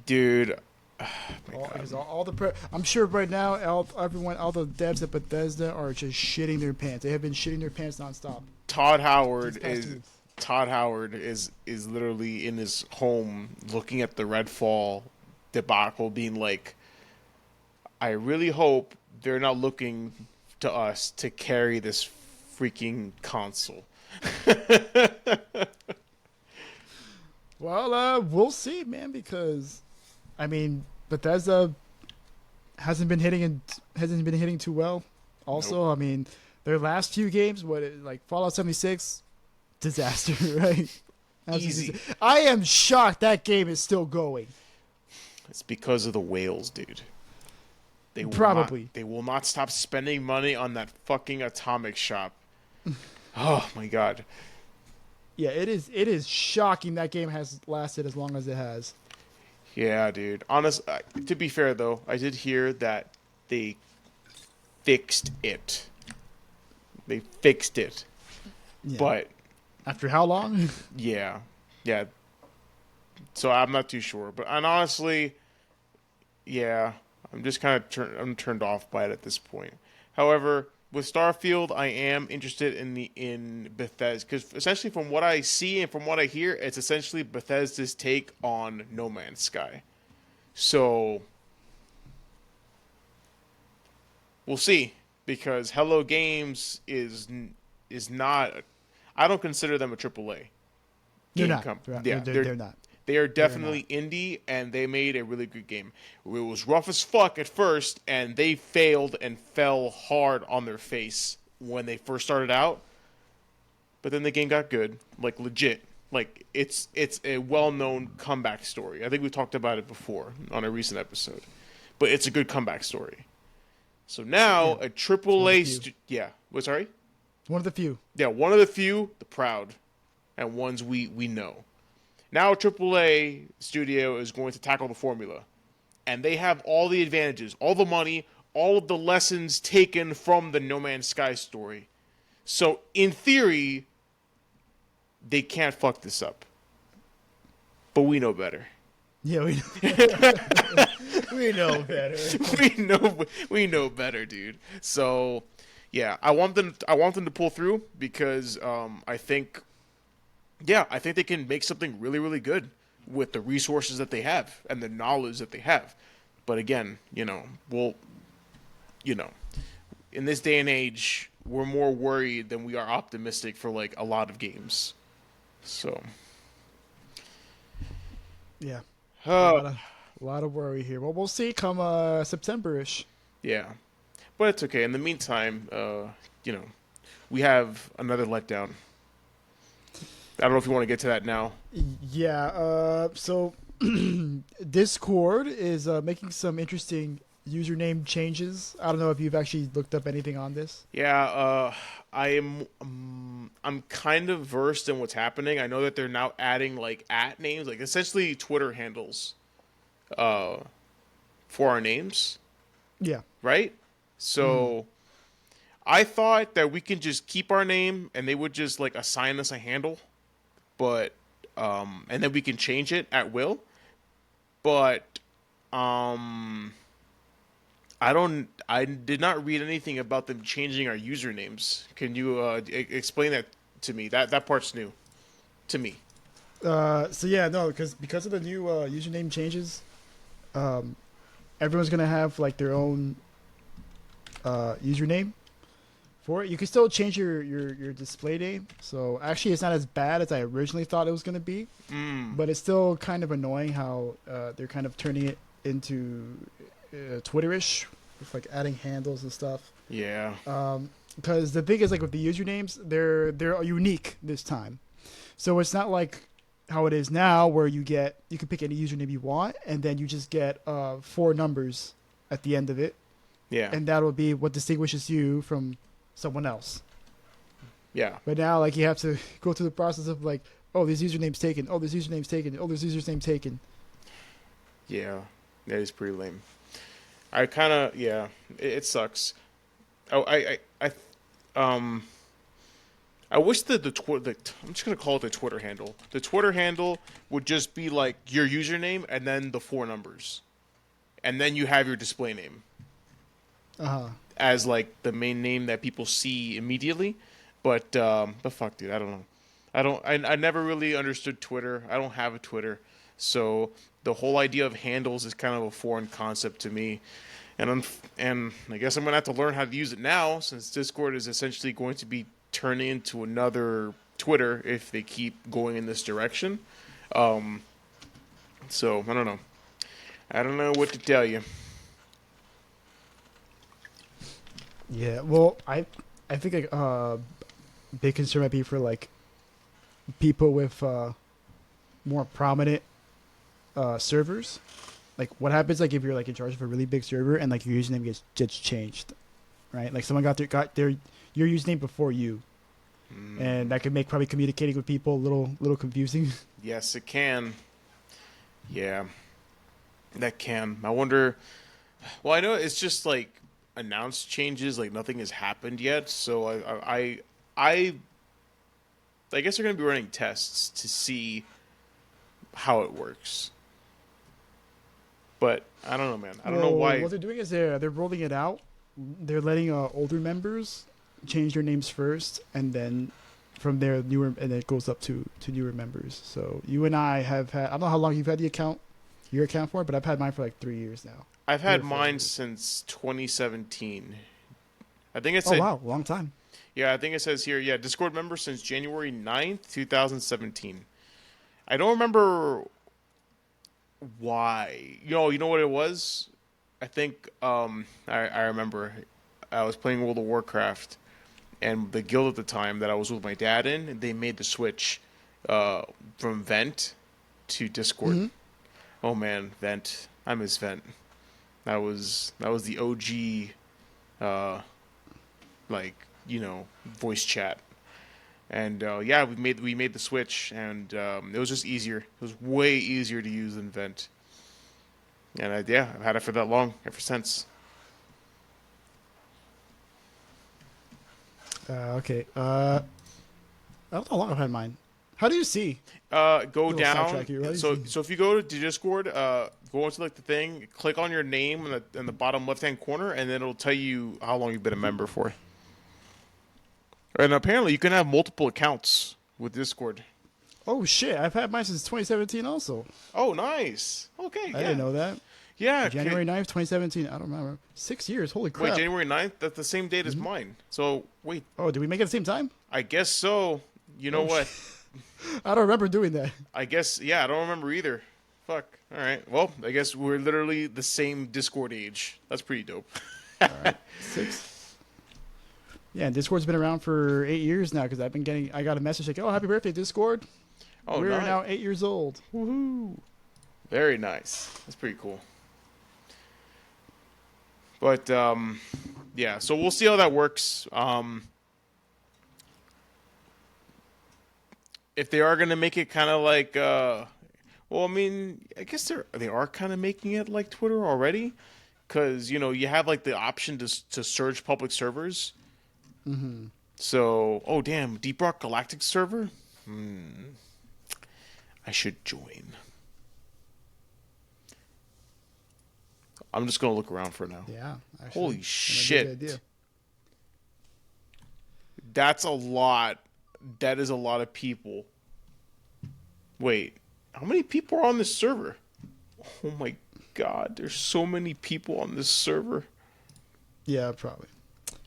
Dude, I'm sure right now, all the devs at Bethesda are just shitting their pants. They have been shitting their pants nonstop. Todd Howard These past is literally in his home looking at the Redfall debacle, being like, I really hope they're not looking to us to carry this freaking console. Well, we'll see, man, because I mean, Bethesda hasn't been hitting too well. Also, Nope. I mean, their last few games, like Fallout 76, disaster, right? Easy. I am shocked that game is still going. It's because of the whales, dude. They will not. Probably. They will not stop spending money on that fucking Atomic Shop. Oh my god. Yeah, it is. It is shocking that game has lasted as long as it has. Yeah, dude. To be fair though, I did hear that they fixed it. They fixed it. Yeah. But After how long? yeah, yeah. So I'm not too sure. But and honestly, yeah, I'm just kind of I'm turned off by it at this point. However, with Starfield, I am interested in Bethesda because essentially, from what I see and from what I hear, it's essentially Bethesda's take on No Man's Sky. So we'll see because Hello Games is not. I don't consider them a AAA They're game not. company. They're, Yeah, they're, they're not. they are They're not. definitely indie, and they made a really good game. It was rough as fuck at first, and they failed and fell hard on their face when they first started out. But then the game got good, like legit. Like it's a well-known comeback story. I think we talked about it before on a recent episode, but it's a good comeback story. So now Yeah. a It's one of the AAA, few. yeah. What? Sorry. One of the few. Yeah, one of the few, the proud, and ones we know. Now a AAA studio is going to tackle the formula, and they have all the advantages, all the money, all of the lessons taken from the No Man's Sky story. So in theory, they can't fuck this up. But we know better. Yeah, we know. We know better. we know better, dude. So yeah, I want them to pull through because I think they can make something really, really good with the resources that they have and the knowledge that they have. But again, you know, in this day and age, we're more worried than we are optimistic for like a lot of games. So, Yeah. uh, A lot of worry here. Well, we'll see come September-ish. yeah, but it's okay. In the meantime, we have another letdown. I don't know if you want to get to that now. Yeah. So Discord is making some interesting username changes. I don't know if you've actually looked up anything on this. Yeah, I'm kind of versed in what's happening. I know that they're now adding like at names, like essentially Twitter handles, uh, for our names, Yeah. right? So I thought that we can just keep our name and they would just like assign us a handle, but and then we can change it at will. But I did not read anything about them changing our usernames. Can you explain that to me? That part's new to me. So yeah, no, because of the new username changes, everyone's gonna have like their own username for it. You can still change your display name. So actually, it's not as bad as I originally thought it was gonna be, but it's still kind of annoying how they're kind of turning it into Twitterish with like adding handles and stuff. Yeah. Because the thing is, like with the usernames, they're unique this time. So it's not like how it is now, where you can pick any username you want, and then you just get 4 numbers at the end of it, Yeah. and that will be what distinguishes you from someone else. Yeah. But now, like, you have to go through the process of like, oh, this username's taken. Oh, this username's taken. Oh, this username's taken. Yeah. That is pretty lame. I kind of it sucks. Oh, I wish that I'm just gonna call it the Twitter handle. The Twitter handle would just be like your username and then the 4 numbers, and then you have your display name as like the main name that people see immediately. But fuck, dude, I don't know. I never really understood Twitter. I don't have a Twitter, so the whole idea of handles is kind of a foreign concept to me. And I guess I'm gonna have to learn how to use it now, since Discord is essentially going to be turning into another Twitter if they keep going in this direction. So I don't know. I don't know what to tell you. Yeah. Well, I think a big concern might be for like people with more prominent servers. like what happens like if you're like in charge of a really big server and like your username gets changed, right? Like someone got their your username before you, and that could make probably communicating with people a little confusing. Yes, it can. Yeah, that can. I wonder. Well, I know it's just like announced changes, like nothing has happened yet. So I I guess they're gonna be running tests to see how it works. But I don't know, man. I don't know Well, why. what they're doing is they're rolling it out. They're letting older members change their names first, and then from there newer, and it goes up to newer members. So you and I have had. I don't know how long you've had your account for, but I've had mine for like 3 years now. I've Three had or 4 mine years. since 2017. I think it Oh said, wow, long time. yeah, I think it says here, yeah, Discord member since January 9th, 2017. I don't remember why. You know what it was? I think I remember I was playing World of Warcraft, and the guild at the time that I was with my dad in, they made the switch uh, from Vent to Discord. Hmm. Oh man, Vent. I miss Vent. That was the OG uh like, voice chat. And yeah, we made the switch, and it was just easier. It was way easier to use than Vent. And yeah, I've had it for that long ever since. Okay. I don't know how long I've had mine. How do you see? Go Little down. sidetrack here. How do you So see? so if you go to Discord, go into like the thing, click on your name in the bottom left hand corner, and then it'll tell you how long you've been a member for. And apparently, you can have multiple accounts with Discord. Oh shit! I've had mine since 2017. Also, Oh, nice. Okay, I yeah, didn't know that. yeah. January 9th, 2017. I don't remember. 6 years. Holy Wait, crap! January 9th? That's the same date as mine. So wait, Oh, did we make it at the same time? I guess so. You know Oh, what? I don't remember doing that. I guess yeah. I don't remember either. Fuck. All right. Well, I guess we're literally the same Discord age. That's pretty dope. All right, 6. Yeah, and Discord's been around for 8 years now because I got a message like, "Oh, happy birthday, Discord! Oh, We're nice. now 8 years old." Woohoo! Very nice. That's pretty cool. But yeah. So we'll see how that works. If they are gonna make it kind of like, well, I mean, I guess they are kind of making it like Twitter already, because you have like the option to search public servers. Mm-hmm. So, oh damn, Deep Rock Galactic server. I should join. I'm just gonna look around for now. Yeah. Actually, Holy that might be a good shit, idea. that's a lot. That is a lot of people. Wait, how many people are on this server? Oh my god, there's so many people on this server. Yeah, probably.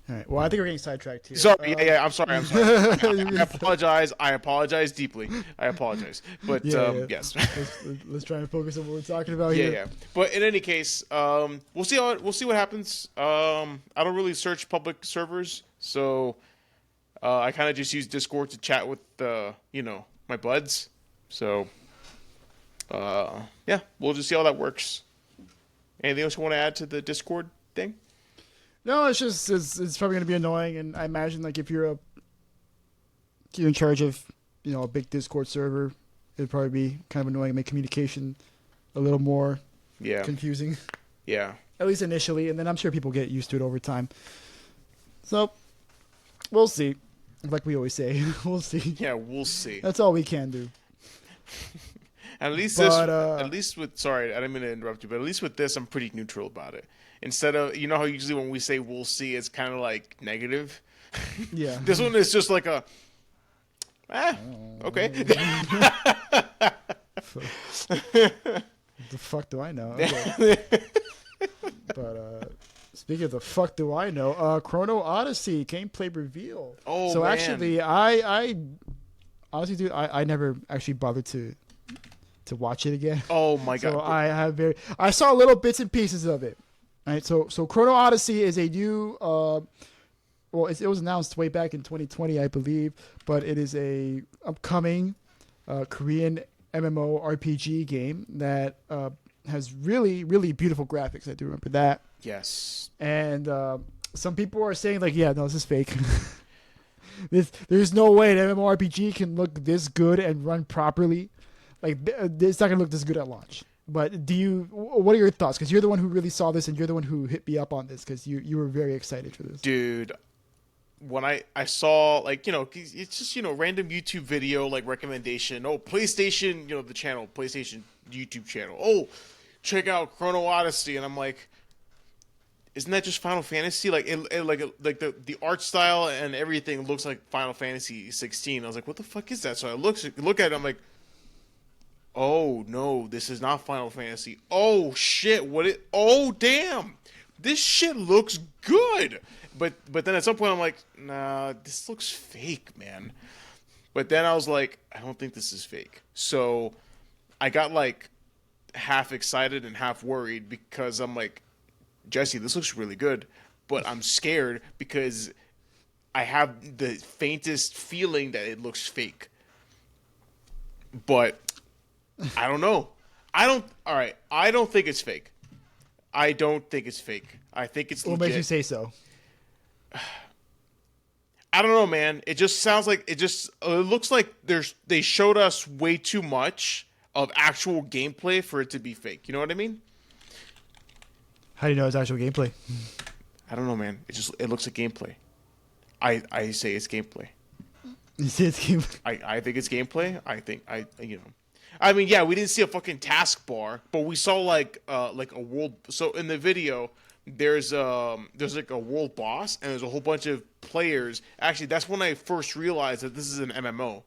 All right. Well, I think we're getting sidetracked here. Sorry, yeah, I'm sorry. I apologize. I apologize deeply. I apologize. But Yeah. yes, Let's try and focus on what we're talking about yeah, here. yeah. But in any case, we'll see what happens. I don't really search public servers, so I kind of just use Discord to chat with my buds. So yeah, we'll just see how that works. Anything else you want to add to the Discord thing? No, it's probably going to be annoying, and I imagine like if you're in charge of a big Discord server, it'd probably be kind of annoying, make communication a little more Yeah, confusing, yeah. at least initially, and then I'm sure people get used to it over time. So we'll see. Like we always say, we'll see. Yeah, we'll see. That's all we can do. At least But, at least with, sorry, I didn't mean to interrupt you, but at least with this, I'm pretty neutral about it. Instead of, how usually when we say we'll see, it's kind of like negative. Yeah. This one is just like okay. The fuck do I know? Okay. But speaking of the fuck do I know, Chrono Odyssey gameplay reveal. Oh, so man. actually, I honestly, dude, I never actually bothered to watch it again. Oh my So god. I saw little bits and pieces of it. Right. So Chrono Odyssey is a new it was announced way back in 2020, I believe, but it is a upcoming Korean MMORPG game that has really, really beautiful graphics. I do remember that. Yes. And some people are saying like, yeah, no, this is fake. There's no way an MMORPG can look this good and run properly. Like, it's not gonna look this good at launch. But what are your thoughts? Because you're the one who really saw this, and you're the one who hit me up on this because you were very excited for this. Dude, when I saw, like, it's just, random YouTube video, like, recommendation. Oh, PlayStation, the channel, PlayStation YouTube channel. Oh, check out Chrono Odyssey. And I'm like, isn't that just Final Fantasy? Like, like the art style and everything looks like Final Fantasy 16. I was like, what the fuck is that? So I look at it, I'm like, oh no, this is not Final Fantasy. Oh shit, oh damn. This shit looks good. But then at some point I'm like, nah, this looks fake, man. But then I was like, I don't think this is fake. So I got like half excited and half worried because I'm like, Jesse, this looks really good, but I'm scared because I have the faintest feeling that it looks fake. But I don't know. All right, I don't think it's fake. I don't think it's fake. I think it's legit. What makes you say so? I don't know, man. It just sounds like it looks like they showed us way too much of actual gameplay for it to be fake. You know what I mean? How do you know it's actual gameplay? I don't know, man. It looks like gameplay. I say it's gameplay. You say it's gameplay? I think it's gameplay. I mean, yeah, we didn't see a fucking taskbar, but we saw like a world. So in the video, there's like a world boss, and there's a whole bunch of players. Actually, that's when I first realized that this is an MMO.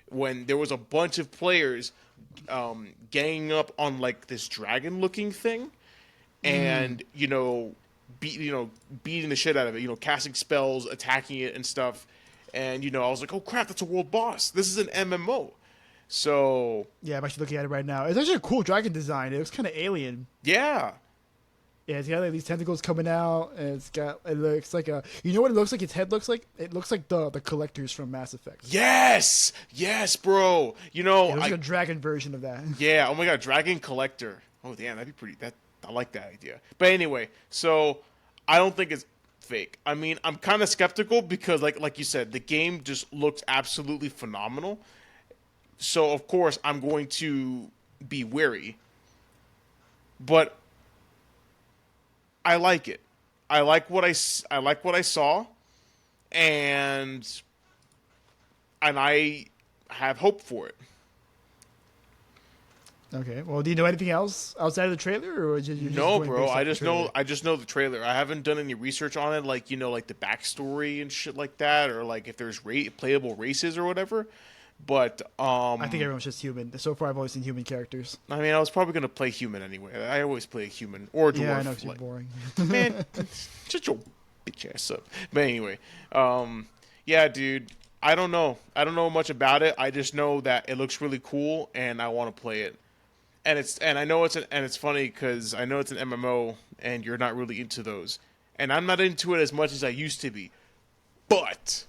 When there was a bunch of players ganging up on like this dragon-looking thing, and beating the shit out of it. Casting spells, attacking it, and stuff. And I was like, oh crap, that's a world boss. This is an MMO. So yeah, I'm actually looking at it right now. It's actually a cool dragon design. It looks kind of alien. Yeah. Yeah, it's got like these tentacles coming out, and it looks like you know what it looks like? Its head looks like? It looks like the collectors from Mass Effect. Yes, bro. It looks like a dragon version of that. Yeah. Oh my god, dragon collector. Oh damn, that'd be pretty. I like that idea. But anyway, so I don't think it's fake. I mean, I'm kind of skeptical because, like you said, the game just looks absolutely phenomenal. So of course I'm going to be wary. But I like it. I like what I saw, and I have hope for it. Okay. Well, do you know anything else outside of the trailer, or just no, bro? I just know the trailer. I haven't done any research on it, like like the backstory and shit like that, or like if there's playable races or whatever. But I think everyone's just human. So far, I've always seen human characters. I mean, I was probably gonna play human anyway. I always play a human or a dwarf. Yeah, I know you're boring. Man, shut your bitch ass up. But anyway, yeah, dude. I don't know much about it. I just know that it looks really cool, and I want to play it. And I know it's funny because I know it's an MMO, and you're not really into those, and I'm not into it as much as I used to be. But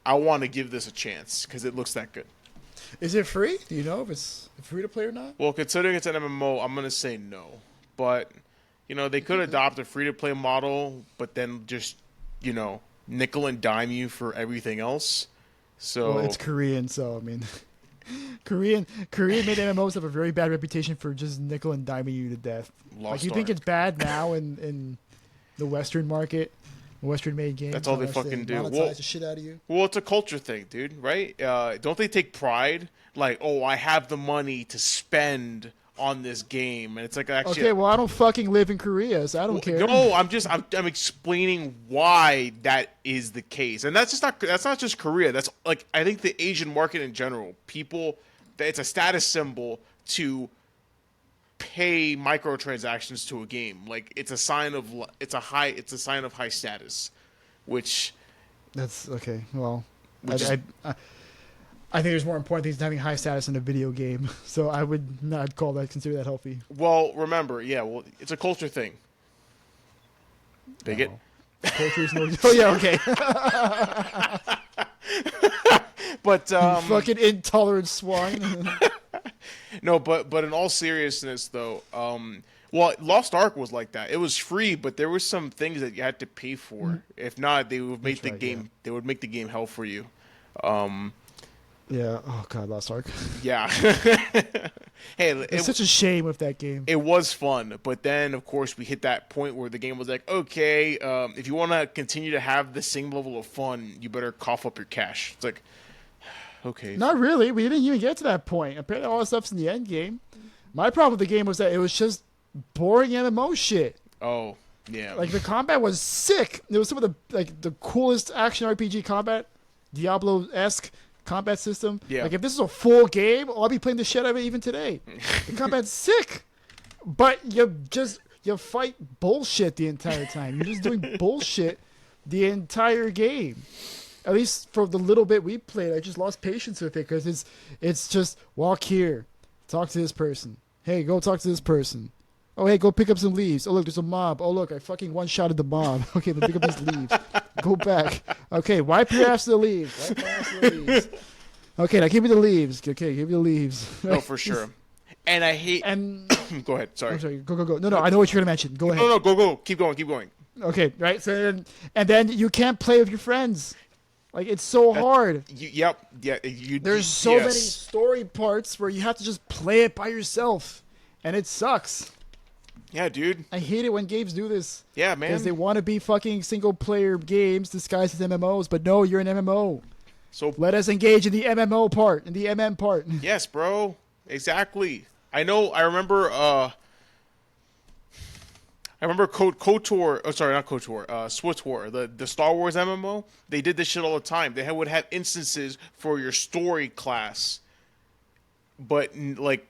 I want to give this a chance because it looks that good. Is it free? Do you know if it's free to play or not? Well, considering it's an MMO, I'm gonna say no. But they could adopt a free to play model, but then just nickel and dime you for everything else. So well, it's Korean, so I mean, Korean made MMOs have a very bad reputation for just nickel and diming you to death. Like you think it's bad now in the Western market, Western made games. That's all they fucking do. Monetize the shit out of you. Well, it's a culture thing, dude. Right? Don't they take pride? Like, oh, I have the money to spend on this game, and it's like actually. Okay, well, I don't fucking live in Korea, so I don't care. No, I'm explaining why that is the case, and that's not just Korea. That's like I think the Asian market in general. People, it's a status symbol to pay microtransactions to a game. Like it's a sign of high status, which. That's okay. Well, I think there's more important things than having high status in a video game. So I would not consider that healthy. Well, remember, it's a culture thing. Bigot. Culture is no. Oh yeah, okay. But fucking intolerant swine. No, but in all seriousness, though, well, Lost Ark was like that. It was free, but there were some things that you had to pay for. If not, they would make That's the right. Yeah. game. They would make the game hell for you. Um, Yeah. Oh God, Lost Ark. yeah. Hey, It's such a shame with that game. it was fun, but then of course we hit that point where the game was like, okay, if you want to continue to have the same level of fun, you better cough up your cash. It's like, okay, Not really. We didn't even get to that point. Apparently, all the stuff's in the end game. My problem with the game was that it was just boring MMO shit. oh yeah, Like the combat was sick. It was some of the coolest action RPG combat, Diablo-esque combat system. Yeah. Like if this is a full game, I'll be playing the shit out of it even today. The combat's sick, but you fight bullshit the entire time. You're just doing bullshit the entire game. At least for the little bit we played, I just lost patience with it because it's just walk here, talk to this person. Hey, go talk to this person. Oh, hey, go pick up some leaves. Oh, look, there's a mob. Oh, look, I fucking one-shotted the mob. Okay, let me pick up these leaves. Go back. Okay, wipe your ass to the leaves. Wipe my ass to the leaves. Okay, now give me the leaves. Okay, give me the leaves. no, for sure. And I hate. And Go ahead. Sorry. I'm sorry. Go. No, I know what you're gonna mention. Go ahead. No, go. Keep going. Okay, right. So then you can't play with your friends. Like it's so hard. Yep. Yeah. There's so many story parts where you have to just play it by yourself, and it sucks. Yeah, dude. I hate it when games do this. Yeah, man. Because they want to be fucking single player games disguised as MMOs, but no, you're an MMO. So Let us engage in the MMO part, in the MM part. yes, bro. Exactly. I know. I remember. KOTOR. Oh, sorry, not KOTOR. SWTOR, the Star Wars MMO. They did this shit all the time. They would have instances for your story class, but like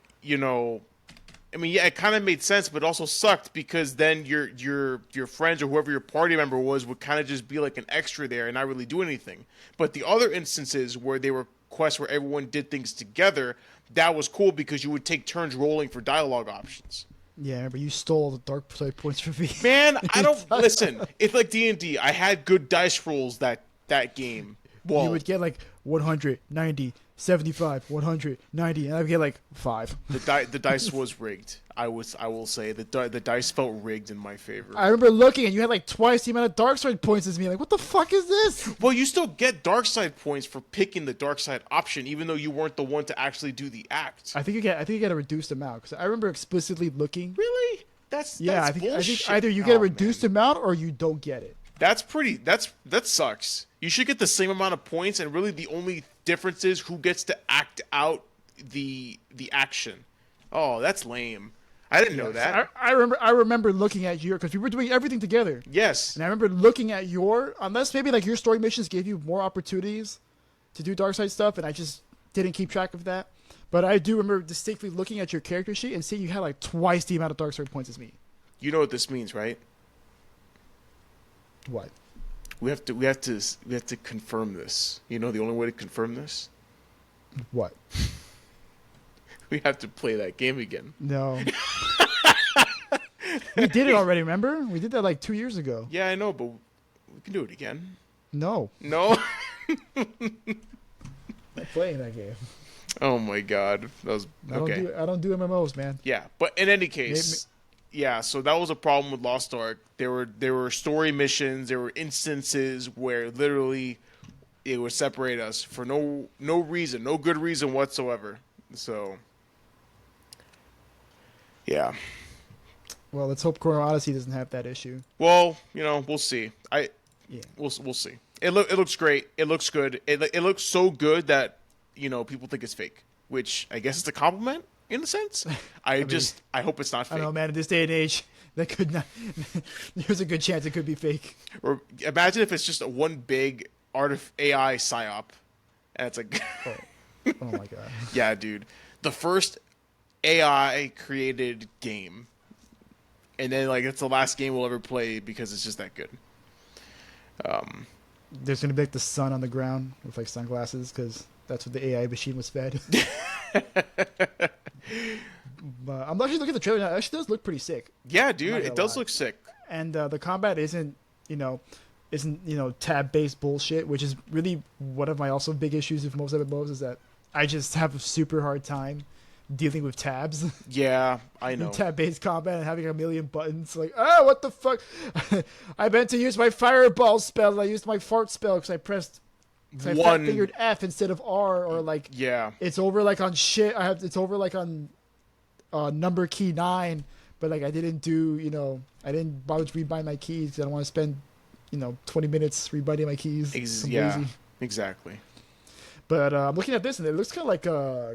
I mean, yeah, it kind of made sense, but it also sucked because then your friends or whoever your party member was would kind of just be like an extra there and not really do anything. But the other instances where they were quests where everyone did things together, that was cool because you would take turns rolling for dialogue options. Yeah, remember you stole the dark side points from me. Man, I don't listen. It's like D&D. I had good dice rolls that game. Well, You would get like 100, 90, 75, 100, 90, and I'd get like 5. the dice was rigged. I will say the dice felt rigged in my favor. I remember looking and you had like twice the amount of dark side points as me. Like, what the fuck is this? Well, you still get dark side points for picking the dark side option, even though you weren't the one to actually do the act. I think you get a reduced amount because I remember explicitly looking. Really? That's I think either you get a reduced amount or you don't get it. That sucks. You should get the same amount of points, and really the only difference is who gets to act out the action. Oh, that's lame. I didn't know that. I remember looking at your because we were doing everything together. Yes. And I remember looking at unless maybe like your story missions gave you more opportunities to do dark side stuff, and I just didn't keep track of that. But I do remember distinctly looking at your character sheet and seeing you had like twice the amount of dark side points as me. You know what this means, right? What? We have to confirm this. You know the only way to confirm this? What? We have to play that game again. No. We did it already, remember? We did that like 2 years ago. Yeah, I know, but we can do it again. No. No? I'm playing that game. Oh my god. That was okay. I don't do MMOs, man. Yeah, but in any case, yeah, so that was a problem with Lost Ark. There were story missions, there were instances where literally it would separate us for no reason, no good reason whatsoever. So yeah. Well, let's hope Chrono Odyssey doesn't have that issue. Well, we'll see. Yeah. We'll see. It looks great. It looks good. It looks so good that people think it's fake, which I guess is a compliment in a sense. I hope it's not fake. I don't know, man. In this day and age, that could not. There's a good chance it could be fake. Or imagine if it's just one big AI psyop, and it's like, Oh my god. yeah, dude, the first AI created game, and then like it's the last game we'll ever play because it's just that good. There's gonna be like the sun on the ground with like sunglasses because that's what the AI machine was fed. But I'm actually looking at the trailer now. It actually does look pretty sick. Yeah, dude, it does look sick. And the combat isn't tab based bullshit, which is really one of my also big issues with most MMOs is that I just have a super hard time dealing with tabs. Yeah, I know. Tab-based combat and having a million buttons. Like, oh, what the fuck? I meant to use my fireball spell. I used my fart spell because I pressed. Because I fat fingered F instead of R, or like, yeah, it's over like on shit. It's over like on number key 9, but like I didn't do, I didn't bother to rebind my keys because I don't want to spend, 20 minutes rebinding my keys. I'm yeah, lazy. exactly. But I'm looking at this and it looks kind of like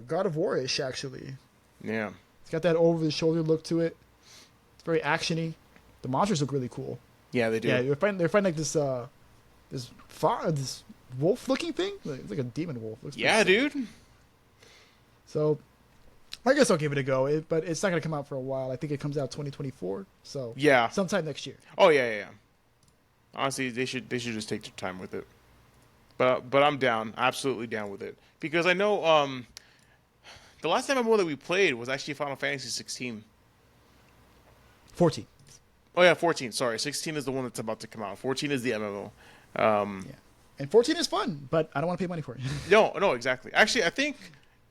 God of War-ish actually. Yeah, It's got that over-the-shoulder look to it. It's very actiony. The monsters look really cool. yeah, they do. Yeah, they're fighting like this wolf-looking thing. It's like a demon wolf. Looks yeah, dude. So, I guess I'll give it a go. But it's not gonna come out for a while. I think it comes out 2024. So Yeah. sometime next year. Oh yeah. Honestly, they should just take their time with it. But I'm down, absolutely down with it because I know the last MMO that we played was actually Final Fantasy 16. 14. Oh yeah, 14. Sorry, 16 is the one that's about to come out. 14 is the MMO. Yeah, and 14 is fun, but I don't want to pay money for it. No, exactly. Actually, I think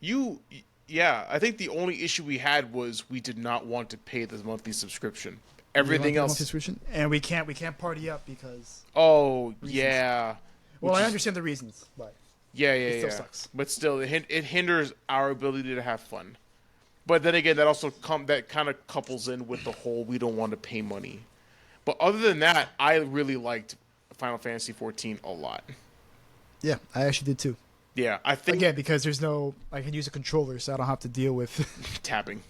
I think the only issue we had was we did not want to pay the monthly subscription. Everything else, subscription, and we can't party up because. Oh reasons. Yeah. Well, I understand the reasons, but it still sucks. But still, it hinders our ability to have fun. But then again, that also that kind of couples in with the whole we don't want to pay money. But other than that, I really liked Final Fantasy 14 a lot. Yeah, I actually did too. Yeah, I think again because I can use a controller, so I don't have to deal with tabbing,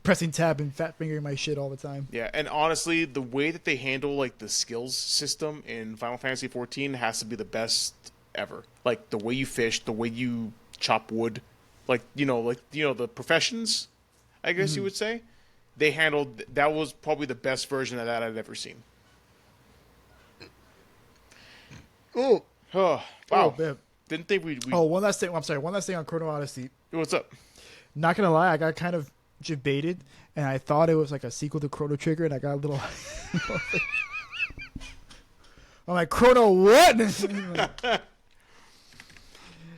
pressing tab and fat fingering my shit all the time. Yeah, and honestly, the way that they handle like the skills system in Final Fantasy 14 has to be the best ever. Like the way you fish, the way you chop wood, like the professions, I guess you would say. They handled that was probably the best version of that I've ever seen. Oh, wow. Man. Didn't think we'd. Oh, one last thing. I'm sorry. One last thing on Chrono Odyssey. What's up? Not gonna lie, I got kind of baited, and I thought it was like a sequel to Chrono Trigger, and I got a little. I'm like, Chrono what?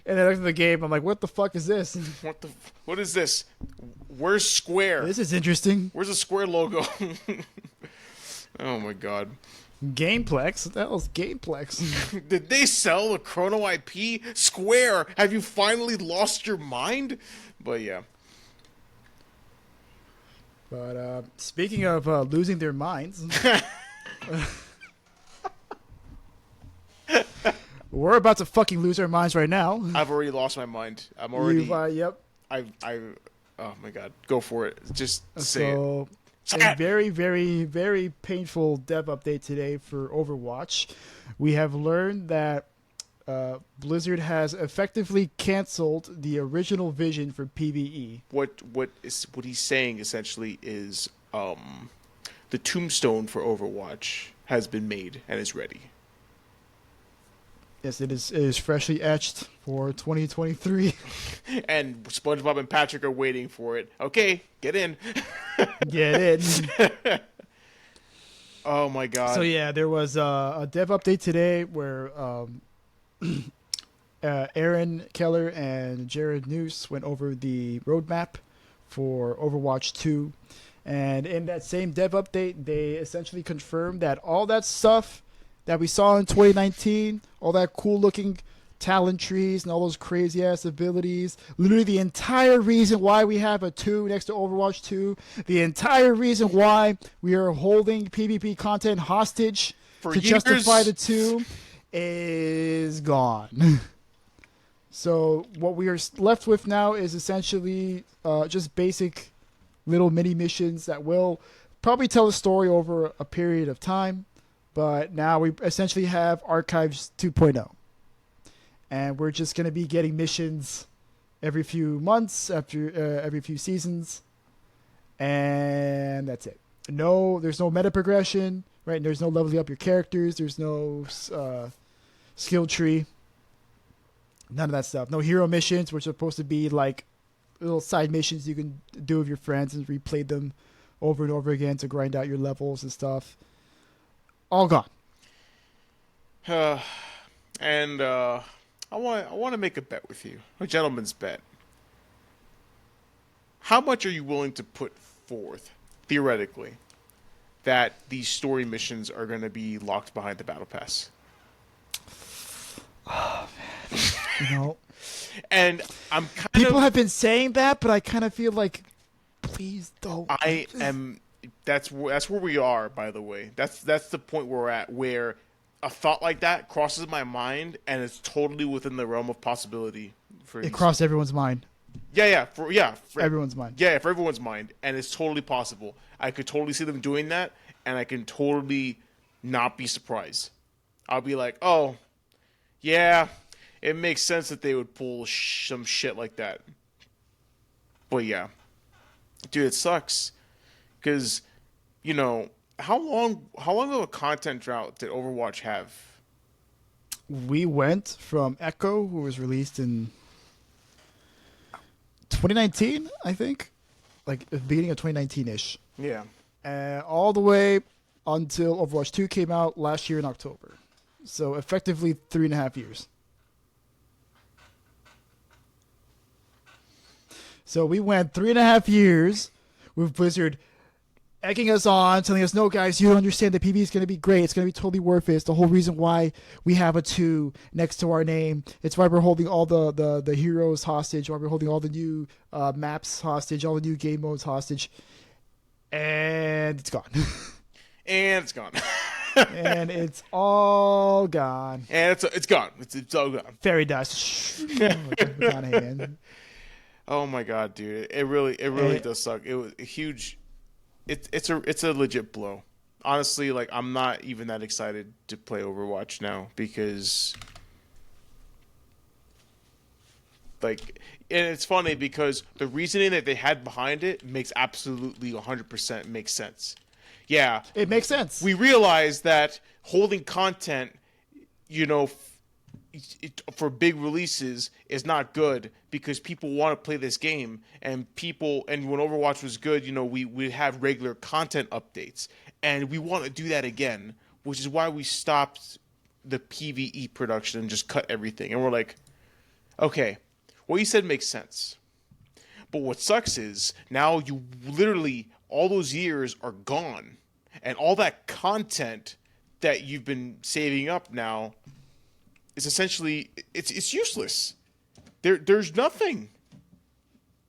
And I looked at the game. I'm like, what the fuck is this? What is this? Where's Square? This is interesting. Where's the Square logo? Oh my god. Gameplex? What the hell is Gameplex? Did they sell the Chrono IP? Square, have you finally lost your mind? But yeah. But speaking of losing their minds, we're about to fucking lose our minds right now. I've already lost my mind. I'm already. Yep. I. Oh my god, go for it. Just say it. A very, very, very painful dev update today for Overwatch. We have learned that Blizzard has effectively canceled the original vision for PvE. What he's saying essentially is the tombstone for Overwatch has been made and is ready. Yes, it is freshly etched for 2023. And SpongeBob and Patrick are waiting for it. Okay, get in. Get in. Oh my god. So yeah, there was a dev update today where Aaron Keller and Jared Noose went over the roadmap for Overwatch 2. And in that same dev update, they essentially confirmed that all that stuff that we saw in 2019, all that cool-looking talent trees and all those crazy-ass abilities, literally the entire reason why we have a 2 next to Overwatch 2, the entire reason why we are holding PvP content hostage for to years. Justify the 2 is gone. So what we are left with now is essentially just basic little mini missions that will probably tell a story over a period of time. But now we essentially have Archives 2.0. And we're just going to be getting missions every few months, after every few seasons. And that's it. There's no meta progression, right? There's no leveling up your characters. There's no skill tree. None of that stuff. No hero missions, which are supposed to be like little side missions you can do with your friends and replay them over and over again to grind out your levels and stuff. All gone. And I want to make a bet with you, a gentleman's bet. how much are you willing to put forth, theoretically, that these story missions are going to be locked behind the battle pass? Oh man, you know, And I'm kind people of have been saying that, but I kind of feel like, please don't. I am that's where we are, by the way. That's the point where we're at, where a thought like that crosses my mind and it's totally within the realm of possibility for It crossed everyone's mind. for Everyone's mind. yeah, for everyone's mind, and it's totally possible. I could totally see them doing that, and I can totally not be surprised. I'll be like, oh, yeah, it makes sense that they would pull some shit like that. But yeah, dude, it sucks because how long of a content drought did Overwatch have? We went from Echo, who was released in 2019, I think, like the beginning of 2019-ish, Yeah, all the way until Overwatch 2 came out last year in October. So effectively 3.5 years. So we went 3.5 years with Blizzard egging us on, telling us, no, guys, you don't understand that PvE is going to be great. It's going to be totally worth it. It's the whole reason why we have a 2 next to our name. It's why we're holding all the heroes hostage, why we're holding all the new maps hostage, all the new game modes hostage. And it's gone. and it's gone. And it's all gone. And it's gone. It's all gone. Fairy dust. Oh my god, dude! It really does suck. It was a huge. It's a legit blow. Honestly, like I'm not even that excited to play Overwatch now because, like, and it's funny because the reasoning that they had behind it makes absolutely 100% makes sense. Yeah, it makes sense. We realize that holding content, for big releases is not good because people want to play this game and when Overwatch was good, we have regular content updates and we want to do that again, which is why we stopped the PvE production and just cut everything. And we're like, okay, what you said makes sense. But what sucks is now you literally all those years are gone and all that content that you've been saving up now is essentially it's useless. There's nothing.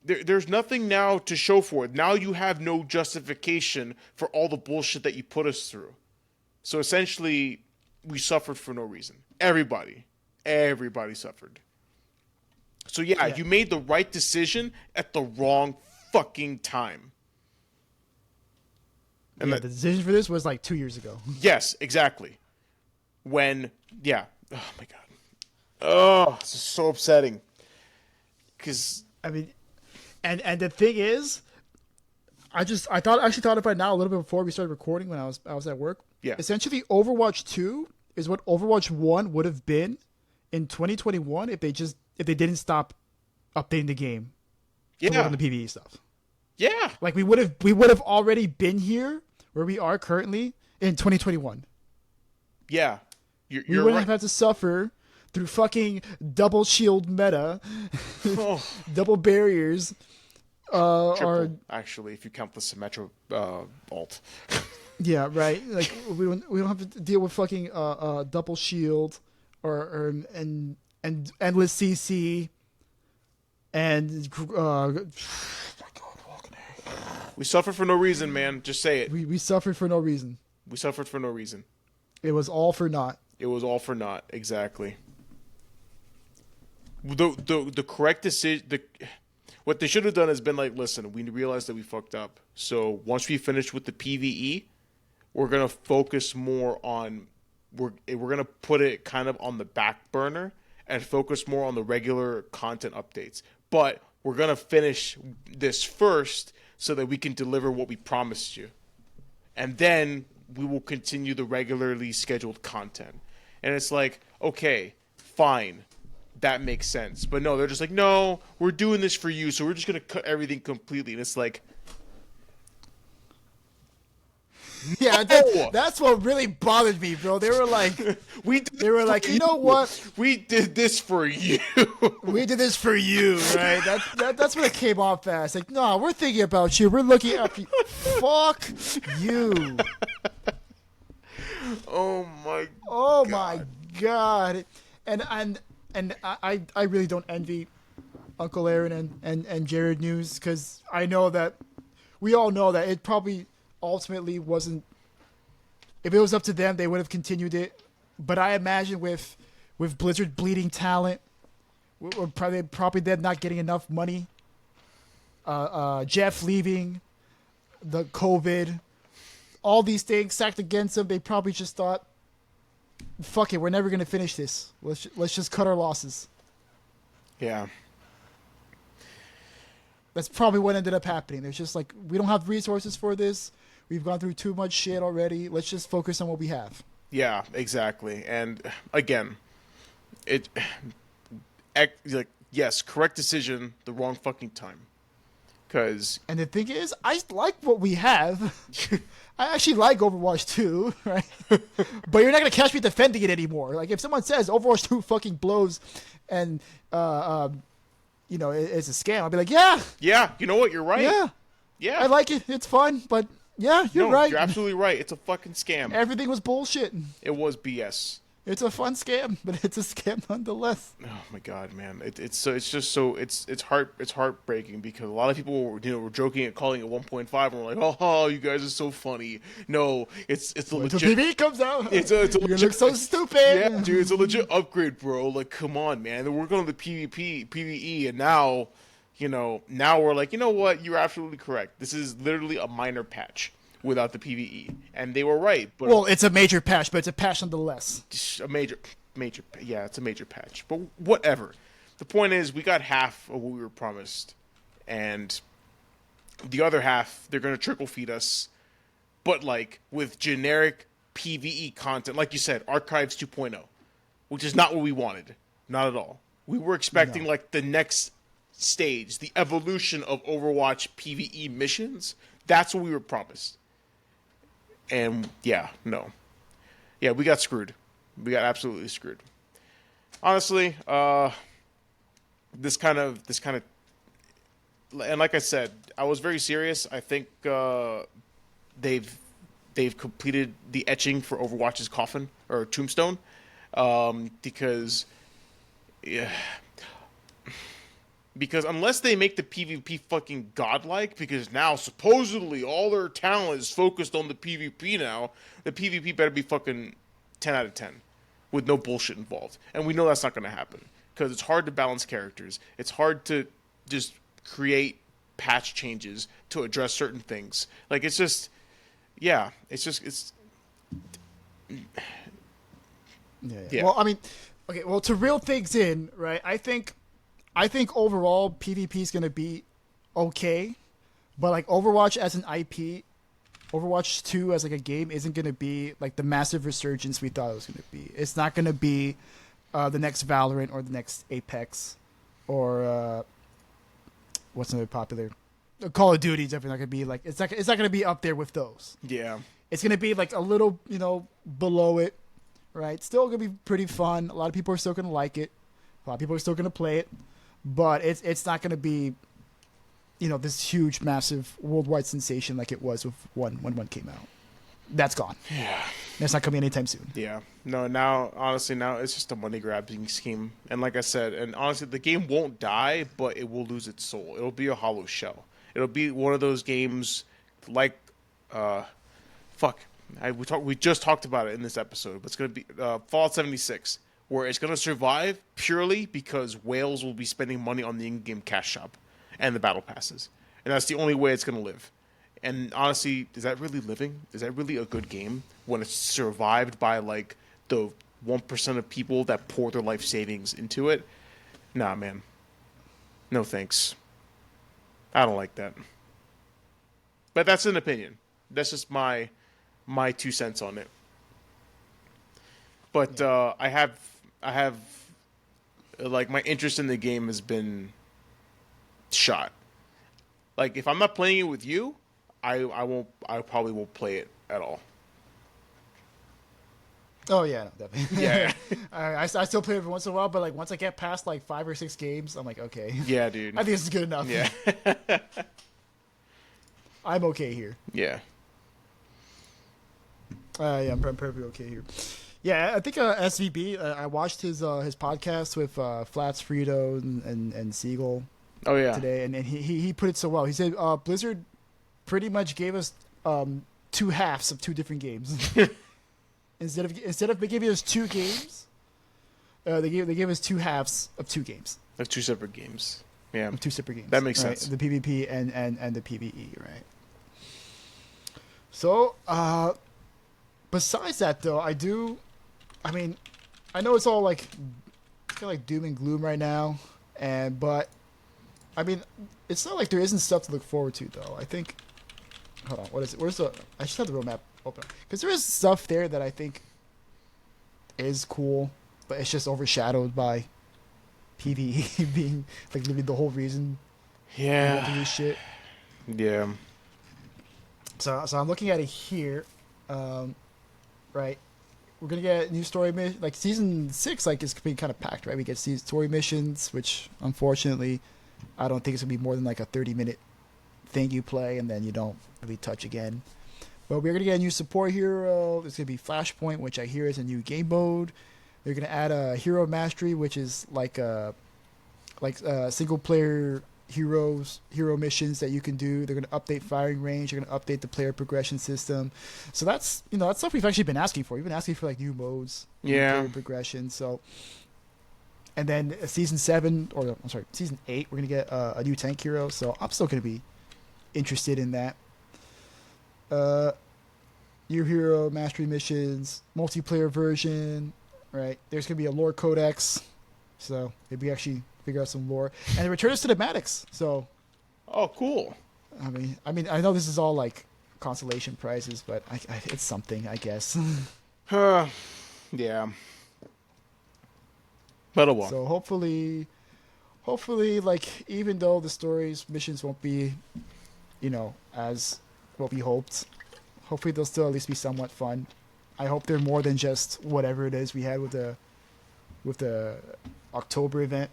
There's nothing now to show for it. Now you have no justification for all the bullshit that you put us through. So essentially, we suffered for no reason. Everybody suffered. So yeah, you made the right decision at the wrong fucking time. And the decision for this was like 2 years ago. Yes, exactly. Oh my god. Oh, this is so upsetting. Because I mean, and the thing is, I actually thought about it now a little bit before we started recording when I was at work. Yeah. Essentially, Overwatch 2 is what Overwatch 1 would have been in 2021 if they didn't stop updating the game. To work on the PvE stuff. Yeah. Like we would have already been here where we are currently in 2021. Yeah. We wouldn't have had to suffer through fucking double shield meta, double barriers, triple, actually, if you count the Symmetra ult. Yeah, right. Like we don't have to deal with fucking double shield and endless CC and we suffered for no reason, man. Just say it. We suffered for no reason. We suffered for no reason. It was all for naught. It was all for naught. Exactly. The correct decision. What they should have done has been like, listen, we realized that we fucked up. So once we finish with the PvE, we're gonna focus more on we're gonna put it kind of on the back burner and focus more on the regular content updates. But we're gonna finish this first so that we can deliver what we promised you, and then we will continue the regularly scheduled content. And it's like, okay, fine. That makes sense. But no, they're just like, no, we're doing this for you, so we're just going to cut everything completely. And it's like, Yeah, No! that's what really bothered me, bro. They were like, We did they were like, you know what? We did this for you. We did this for you, right? That's when it came off fast. Like, no, we're thinking about you. We're looking after you. Fuck you. Oh my Oh my god. god. And I really don't envy Uncle Aaron and Jared News, because I know that we all know that it probably ultimately wasn't. If it was up to them, they would have continued it. But I imagine with Blizzard bleeding talent, or probably them not getting enough money, Jeff leaving, the COVID, all these things stacked against them, they probably just thought, "Fuck it, we're never gonna finish this. Let's just cut our losses." Yeah. That's probably what ended up happening. There's just like, we don't have resources for this. We've gone through too much shit already. Let's just focus on what we have. Yeah, exactly. And again, like, yes, correct decision, the wrong fucking time. Cuz And the thing is, I like what we have. I actually like Overwatch 2, right? But you're not gonna catch me defending it anymore. Like, if someone says Overwatch 2 fucking blows, and it's a scam, I'll be like, yeah, yeah, you know what? You're right. yeah, Yeah. I like it. It's fun, but yeah, you're No, right. you're absolutely right. It's a fucking scam. Everything was bullshit. It was BS. It's a fun scam, but it's a scam nonetheless. Oh my god, man! It's heartbreaking, because a lot of people were joking at calling it 1.5, and we're like, oh, you guys are so funny. No, it's a Until legit. PvE comes out, It's a you're gonna legit. look so stupid. Yeah, dude, it's a legit upgrade, bro. Like, come on, man. They're working on the PvE, and now, now we're like, you know what? You're absolutely correct. This is literally a minor patch without the PvE, and they were right. But Well, it's a major patch, but it's a patch nonetheless. a major, yeah, it's a major patch. But whatever. The point is, we got half of what we were promised, and the other half they're gonna trickle feed us, but like with generic PvE content, like you said, Archives 2.0, which is not what we wanted, not at all. We were expecting like the next stage, the evolution of Overwatch PvE missions. That's what we were promised. And yeah, no. Yeah, we got screwed. We got absolutely screwed. Honestly, this kind of, and like I said, I was very serious. I think they've completed the etching for Overwatch's coffin or tombstone, because yeah. Because unless they make the PvP fucking godlike, because now supposedly all their talent is focused on the PvP now, the PvP better be fucking 10 out of 10 with no bullshit involved. And we know that's not going to happen, because it's hard to balance characters. It's hard to just create patch changes to address certain things. Like, it's just, yeah, it's. Yeah. Well, I mean, okay, well, to reel things in, right, I think overall PvP is going to be okay, but like Overwatch as an IP, Overwatch 2 as like a game isn't going to be like the massive resurgence we thought it was going to be. It's not going to be the next Valorant or the next Apex or what's another popular? Call of Duty is definitely not going to be like, it's not going to be up there with those. Yeah. It's going to be like a little, below it, right? Still going to be pretty fun. A lot of people are still going to like it. A lot of people are still going to play it. But it's not going to be, this huge, massive worldwide sensation like it was when one came out. That's gone. Yeah. That's not coming anytime soon. Yeah. No, now, honestly, now it's just a money grabbing scheme. And like I said, and honestly, the game won't die, but it will lose its soul. It'll be a hollow shell. It'll be one of those games like, we just talked about it in this episode, but it's going to be Fallout 76. Where it's going to survive purely because whales will be spending money on the in-game cash shop and the battle passes. And that's the only way it's going to live. And honestly, is that really living? Is that really a good game when it's survived by like the 1% of people that pour their life savings into it? Nah, man. No thanks. I don't like that. But that's an opinion. That's just my 2 cents on it. But I have, like, my interest in the game has been shot. Like, if I'm not playing it with you, I won't. I probably won't play it at all. Oh yeah, no, definitely. Yeah. I still play it every once in a while, but like once I get past like 5 or 6 games, I'm like, okay, Yeah, dude. I think this is good enough. Yeah. I'm okay here. Yeah. Yeah, I'm perfectly okay here. Yeah, I think SVB. I watched his podcast with Flats, Frito, and Siegel Oh yeah. today, and he put it so well. He said Blizzard pretty much gave us 2 halves of 2 different games. instead of giving us 2 games, they gave us 2 halves of 2 games. Of 2 separate games. Yeah. Of 2 separate games. That makes right? sense. The PvP and the PvE, right? So, besides that, though, I mean, I know it's all like kind of like doom and gloom right now, but I mean, it's not like there isn't stuff to look forward to, though. I think. Hold on, what is it? Where's the? I just have the roadmap open because there is stuff there that I think is cool, but it's just overshadowed by PvE being like literally the whole reason we want to do Yeah. shit. Yeah. So I'm looking at it here, right? We're gonna get new story like season 6, like it's being kind of packed, right? We get these story missions, which unfortunately, I don't think it's gonna be more than like a 30-minute thing you play and then you don't really touch again. But we're gonna get a new support hero. It's gonna be Flashpoint, which I hear is a new game mode. They're gonna add a hero mastery, which is like a single player hero missions that you can do. They're going to update firing range. They're going to update the player progression system. So that's that's stuff we've actually been asking for. We've been asking for like new modes, new player progression. So, and then season 7 or I'm sorry, season 8, we're going to get a new tank hero. So I'm still going to be interested in that. New hero mastery missions, multiplayer version. Right, there's going to be a lore codex. So maybe actually figure out some lore and return us to the cinematics. So, Oh, cool. I mean, I know this is all like consolation prizes, but it's something, I guess. Yeah. But oh well. So hopefully, like even though the stories missions won't be, as what we hoped, hopefully they'll still at least be somewhat fun. I hope they're more than just whatever it is we had with the October event.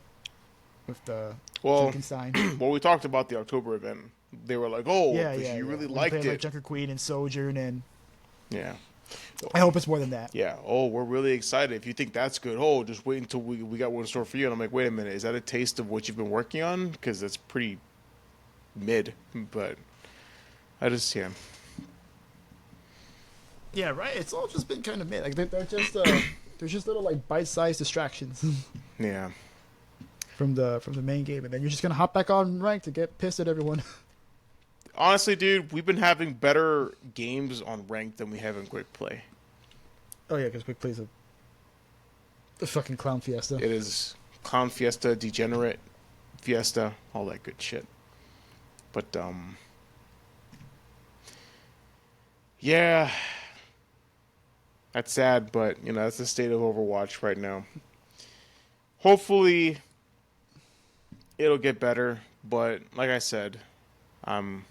With the Frankenstein. Well, we talked about the October event. They were like, "Oh, you really When liked played, it." like Junker Queen and Sojourn, and Yeah. I hope it's more than that. Yeah. Oh, we're really excited. If you think that's good, just wait until we got one in store for you. And I'm like, wait a minute, is that a taste of what you've been working on? Because that's pretty mid. But I just Yeah, right. It's all just been kind of mid. Like they're just there's just little like bite-sized distractions Yeah. from the main game, and then you're just gonna hop back on rank to get pissed at everyone. Honestly, dude, we've been having better games on ranked than we have in quick play. Oh yeah, because Quick Play's a fucking clown fiesta. It is Clown Fiesta, Degenerate Fiesta, all that good shit. But yeah, that's sad, but that's the state of Overwatch right now. Hopefully, it'll get better, but like I said, I'm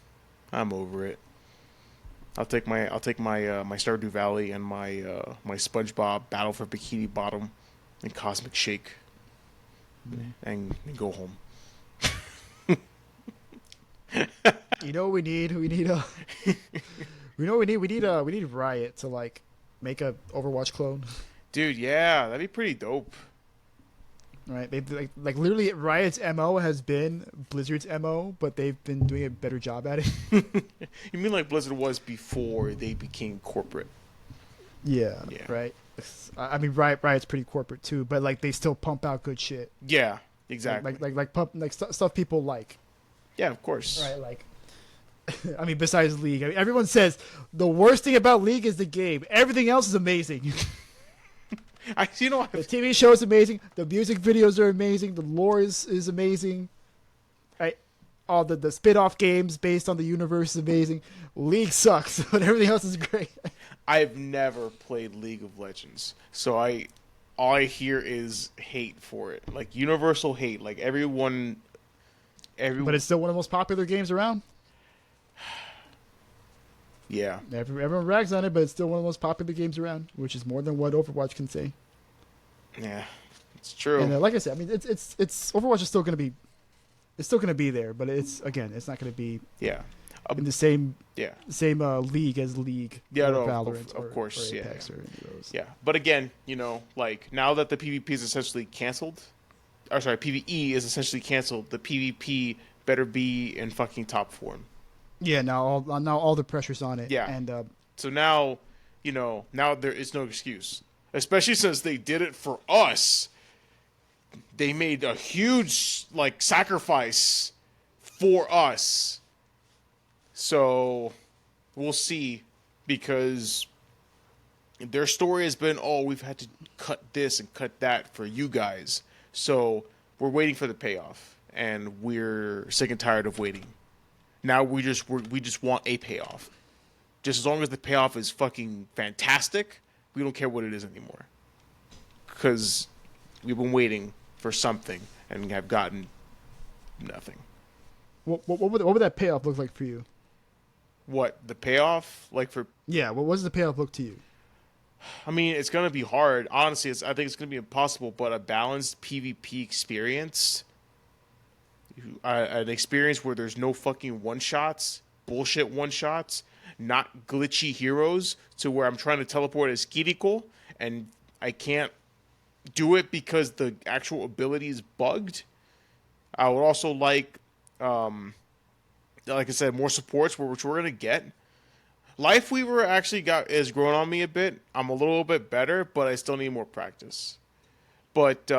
over it. I'll take my my Stardew Valley and my my SpongeBob Battle for Bikini Bottom and Cosmic Shake, and go home. You know what we need? We need a. We know what we need. We need Riot to like make a Overwatch clone. Dude, yeah, that'd be pretty dope. Right? They like literally Riot's MO has been Blizzard's MO, but they've been doing a better job at it. You mean like Blizzard was before they became corporate? Yeah. Yeah. Right. I mean, Riot's pretty corporate too, but like they still pump out good shit. Yeah, exactly. Like stuff people like. Yeah, of course. Right. Like. I mean, besides League, I mean, everyone says the worst thing about League is the game. Everything else is amazing. The TV show is amazing. The music videos are amazing. The lore is amazing. Right? All the spin-off games based on the universe is amazing. League sucks, but everything else is great. I've never played League of Legends, so all I hear is hate for it, like universal hate. Like everyone. But it's still one of the most popular games around. Yeah. Everyone rags on it, but it's still one of the most popular games around, which is more than what Overwatch can say. Yeah. It's true. And like I said, I mean, it's Overwatch is still going to be, it's still going to be there, but it's not going to be Yeah. in the same Yeah. league as League Yeah, or no, Valorant of course, or yeah, Apex yeah. or any of those. Yeah. But again, like now that the PvP is essentially canceled, or sorry, PvE is essentially canceled, the PvP better be in fucking top form. Yeah, now all the pressure's on it. Yeah. And So now, now there is no excuse. Especially since they did it for us. They made a huge like sacrifice for us. So we'll see, because their story has been, oh, we've had to cut this and cut that for you guys. So we're waiting for the payoff, and we're sick and tired of waiting. Now we just want a payoff. Just as long as the payoff is fucking fantastic, we don't care what it is anymore. Because we've been waiting for something and have gotten nothing. what would that payoff look like for you? What, the payoff? Like for... Yeah, what does the payoff look to you? I mean, it's going to be hard. Honestly, I think it's going to be impossible, but a balanced PvP experience, an experience where there's no fucking one-shots, bullshit one-shots, not glitchy heroes, to where I'm trying to teleport as Kiriko, and I can't do it because the actual ability is bugged. I would also like I said, more supports, which we're going to get. Life Weaver actually is growing on me a bit. I'm a little bit better, but I still need more practice. But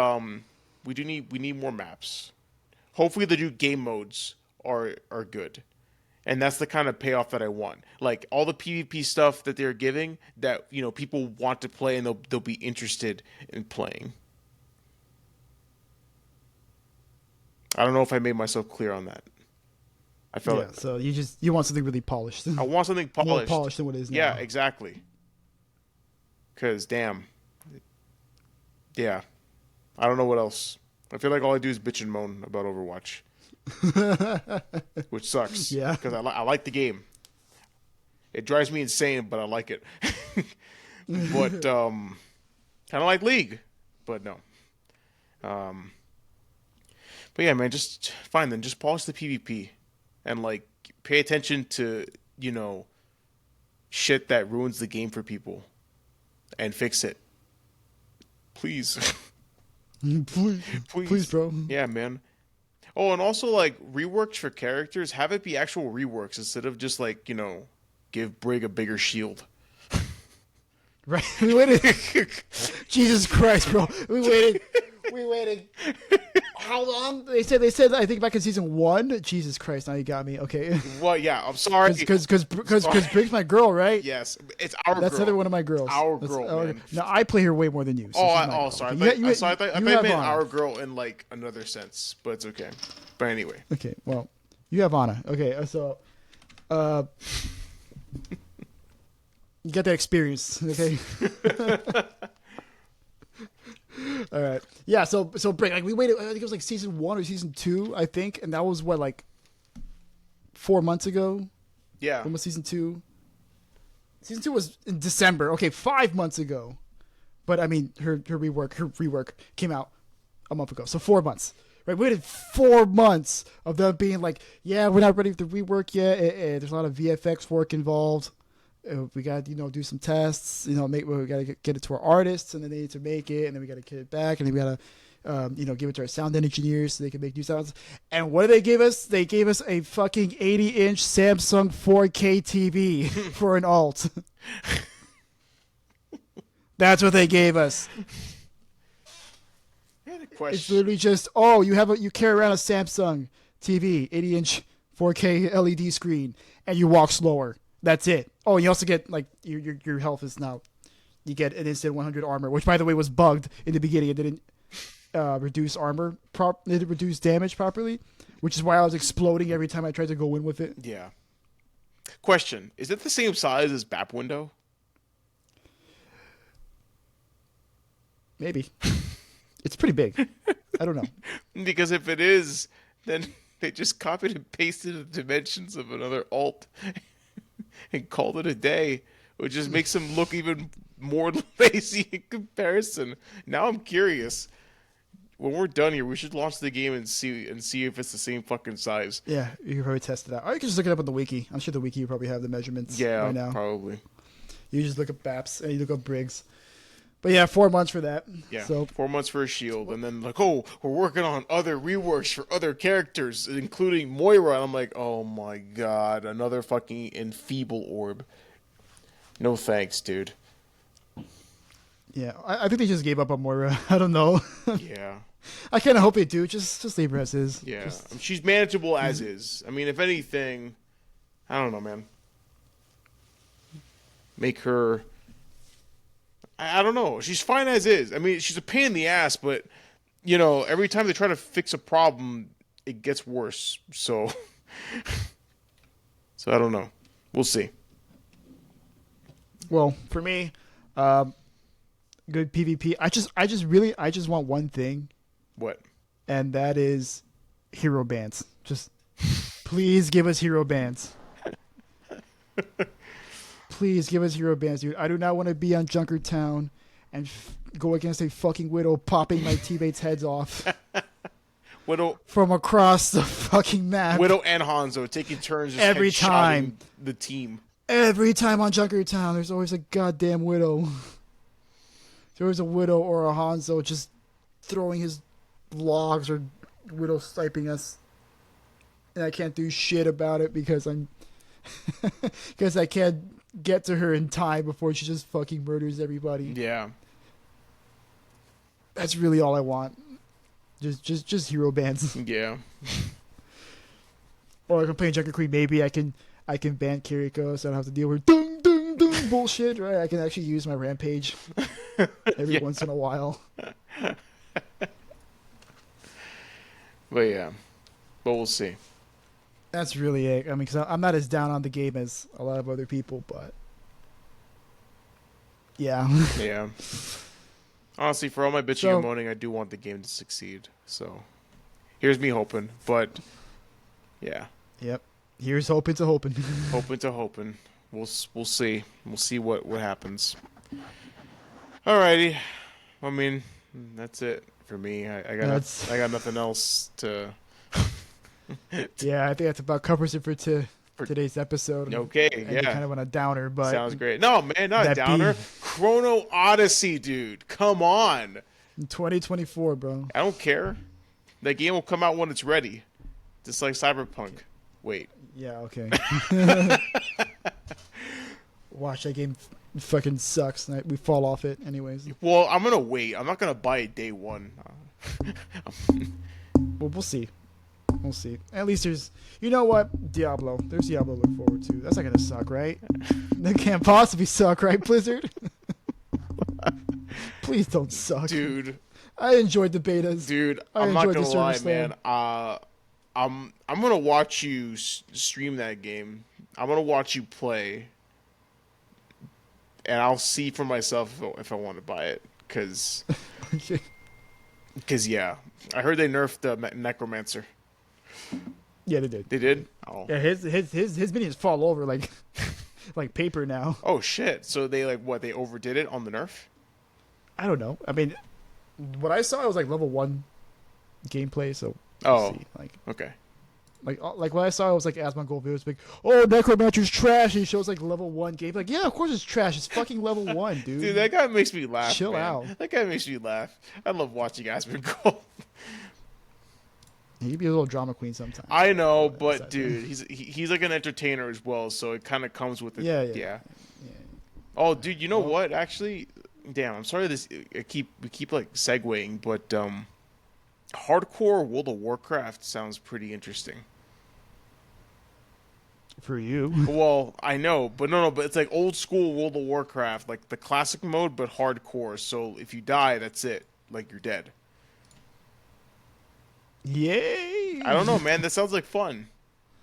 we need more maps. Hopefully the new game modes are good. And that's the kind of payoff that I want. Like all the PvP stuff that they're giving that people want to play and they'll be interested in playing. I don't know if I made myself clear on that. I felt like, so you want something really polished. I want something polished. More polished than what it is now. Yeah, exactly. Because, damn. Yeah. I don't know what else. I feel like all I do is bitch and moan about Overwatch. Which sucks. Yeah. Because I like the game. It drives me insane, but I like it. But, kind of like League. But no. But yeah, man, just fine then. Just polish the PvP. And, like, pay attention to, shit that ruins the game for people. And fix it. Please. Please, bro. Yeah, man. Oh, and also, like, reworks for characters. Have it be actual reworks instead of just, like, give Brig a bigger shield. Right? We waited. Jesus Christ, bro. We waited. How long? They said. I think back in season 1. Jesus Christ! Now you got me. Okay. Well, yeah. I'm sorry. Because Brig's my girl, right? Yes, it's our girl. That's another one of my girls. That's our girl, man. Now I play her way more than you. So Sorry. Okay. I thought you meant Anna. our girl in like another sense, but it's okay. But anyway. Okay. Well, you have Anna. Okay. So, you got that experience. Okay. All right. Yeah. So Brig, like we waited. I think it was like season 1 or season 2. I think, and that was what, like 4 months ago. Yeah. When was season 2? Season 2 was in December. Okay, 5 months ago. But I mean, her rework came out a month ago. So 4 months. Right? We waited 4 months of them being like, yeah, we're not ready for the rework yet. There's a lot of VFX work involved. We got to do some tests. We got to get it to our artists, and then they need to make it, and then we got to get it back, and then we got to give it to our sound engineers so they can make new sounds. And what did they give us? They gave us a fucking 80-inch Samsung 4K TV for an alt. That's what they gave us. I had a question. It's literally just, you carry around a Samsung TV, 80-inch 4K LED screen, and you walk slower. That's it. Oh, you also get, like, your health is now, you get an instant 100 armor, which, by the way, was bugged in the beginning. It didn't reduce it didn't reduce damage properly, which is why I was exploding every time I tried to go in with it. Yeah. Question: is it the same size as BAP window? Maybe. It's pretty big. I don't know. Because if it is, then they just copied and pasted the dimensions of another alt. and called it a day, which just makes him look even more lazy in comparison. Now I'm curious. When we're done here, we should launch the game and see if it's the same fucking size. Yeah, you can probably test it out. Or you can just look it up on the wiki. I'm sure the wiki will probably have the measurements Yeah, right now. probably. You just look up Baps and you look up Briggs. But yeah, 4 months for that. Yeah, So 4 months for a shield, and then like, oh, we're working on other reworks for other characters, including Moira. And I'm like, oh my god, another fucking enfeeble orb. No thanks, dude. yeah, I think they just gave up on Moira. I don't know. Yeah. I kind of hope they do. Just leave her as is. Yeah, Just, she's manageable as is. I mean, if anything, I don't know, man. Make her. I don't know. She's fine as is. I mean, she's a pain in the ass, but every time they try to fix a problem, it gets worse. So, so I don't know. We'll see. well, for me, good PvP. I just want one thing, What? and that is hero bans. Just please give us hero bans. Please give us hero bans, dude. I do not want to be on Junkertown and go against a fucking Widow popping my teammates' heads off Widow, from across the fucking map. Widow, and Hanzo taking turns just Every headshotting time. the team. Every time on Junkertown, there's always a goddamn Widow. There's always a Widow or a Hanzo just throwing his logs or Widow sniping us. And I can't do shit about it because because I can't get to her in time before she just fucking murders everybody. Yeah. That's really all I want. Just hero bans. Yeah. Or if I'm playing Junker Queen, maybe I can ban Kiriko so I don't have to deal with dung dung dung bullshit, right? I can actually use my rampage every once in a while. But yeah. But we'll see. That's really it. I mean, because I'm not as down on the game as a lot of other people, but yeah. Yeah. Honestly, for all my bitching and moaning, I do want the game to succeed. So, here's me hoping. But, yeah. Yep. Here's hoping to hoping. hoping. We'll see. We'll see what happens. Alrighty. I mean, that's it for me. I got nothing else to. Yeah, I think that's about covers it for today's episode. Okay, and yeah. Kind of on a downer, but sounds great. No, man, not a downer. Chrono Odyssey, dude. Come on. 2024, bro. I don't care. That game will come out when it's ready. Just like Cyberpunk. Wait. Yeah, okay. Watch, that game fucking sucks. We fall off it anyways. Well, I'm going to wait. I'm not going to buy it day one. Well, we'll see. We'll see. At least there's, you know what? Diablo. There's Diablo to look forward to. That's not going to suck, right? That can't possibly suck, right, Blizzard? Please don't suck. Dude. I enjoyed the betas. Dude, I'm not going to lie, man. I'm going to watch you stream that game. I'm going to watch you play. And I'll see for myself if I want to buy it. Because, yeah. I heard they nerfed the Necromancer. Yeah, they did. They did? Oh. Yeah, his minions fall over like like paper now. Oh shit! So they they overdid it on the nerf? I don't know. I mean, what I saw it was like level 1 gameplay. So we'll see. Okay. Like what I saw it was like Asmongold videos like, oh, Necromancer's trash. And he shows like level 1 game. Like, yeah, of course it's trash. It's fucking level 1, dude. Dude, that guy makes me laugh. Chill man. out. That guy makes me laugh. I love watching Asmongold. He'd be a little drama queen sometimes. I know, but dude, he's like an entertainer as well, so it kind of comes with it. Yeah. Oh, dude, you know what? Actually, damn, I'm sorry. We keep like segueing, but hardcore World of Warcraft sounds pretty interesting. For you. Well, I know, but but it's like old school World of Warcraft, like the classic mode, but hardcore. So if you die, that's it. Like you're dead. Yay! I don't know, man. That sounds like fun.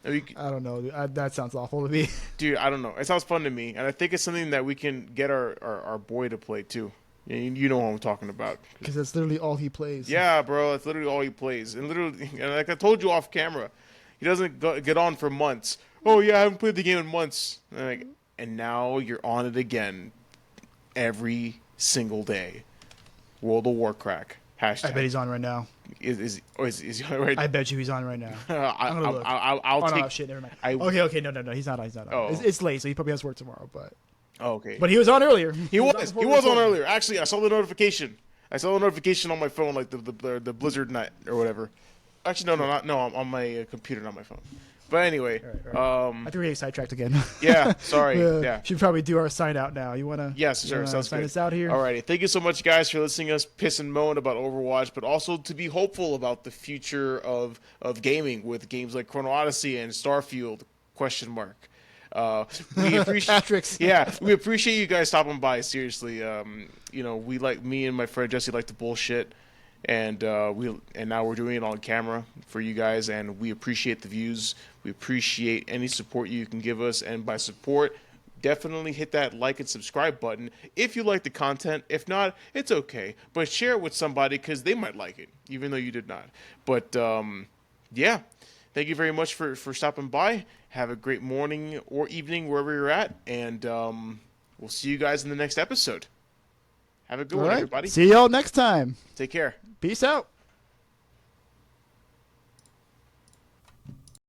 I don't know. That sounds awful to me. Dude, I don't know. It sounds fun to me, and I think it's something that we can get our boy to play too. You know what I'm talking about. Because that's literally all he plays. Yeah, bro. That's literally all he plays, and like I told you off camera, he doesn't get on for months. oh yeah, I haven't played the game in months. And now you're on it again every single day. World of Warcraft. Hashtag. I bet he's on right now. Is he on right? I bet you he's on right now. I'm gonna look. I'll oh take. no, shit, never mind. I, Okay, no, he's not on. He's not on. Oh. It's late, so he probably has work tomorrow. But okay. he was on earlier. He was on earlier. Actually, I saw the notification. I saw the notification on my phone, like the Blizzard night or whatever. Actually, no, on my computer, not my phone. But anyway, all right. I think we're getting sidetracked again. Yeah, sorry. Yeah, should probably do our sign out now. You wanna? Yes, sure. Sounds sign good. us out here. Alrighty, thank you so much, guys, for listening to us piss and moan about Overwatch, but also to be hopeful about the future of gaming with games like Chrono Odyssey and Starfield ? We appreciate we appreciate you guys stopping by. Seriously, me and my friend Jesse like to bullshit, and now we're doing it on camera for you guys, and we appreciate the views. We appreciate any support you can give us, and by support, definitely hit that like and subscribe button if you like the content. If not, it's okay, but share it with somebody because they might like it, even though you did not. But yeah, thank you very much for stopping by. Have a great morning or evening wherever you're at, and we'll see you guys in the next episode. Have a good one, everybody. See y'all next time. Take care. Peace out.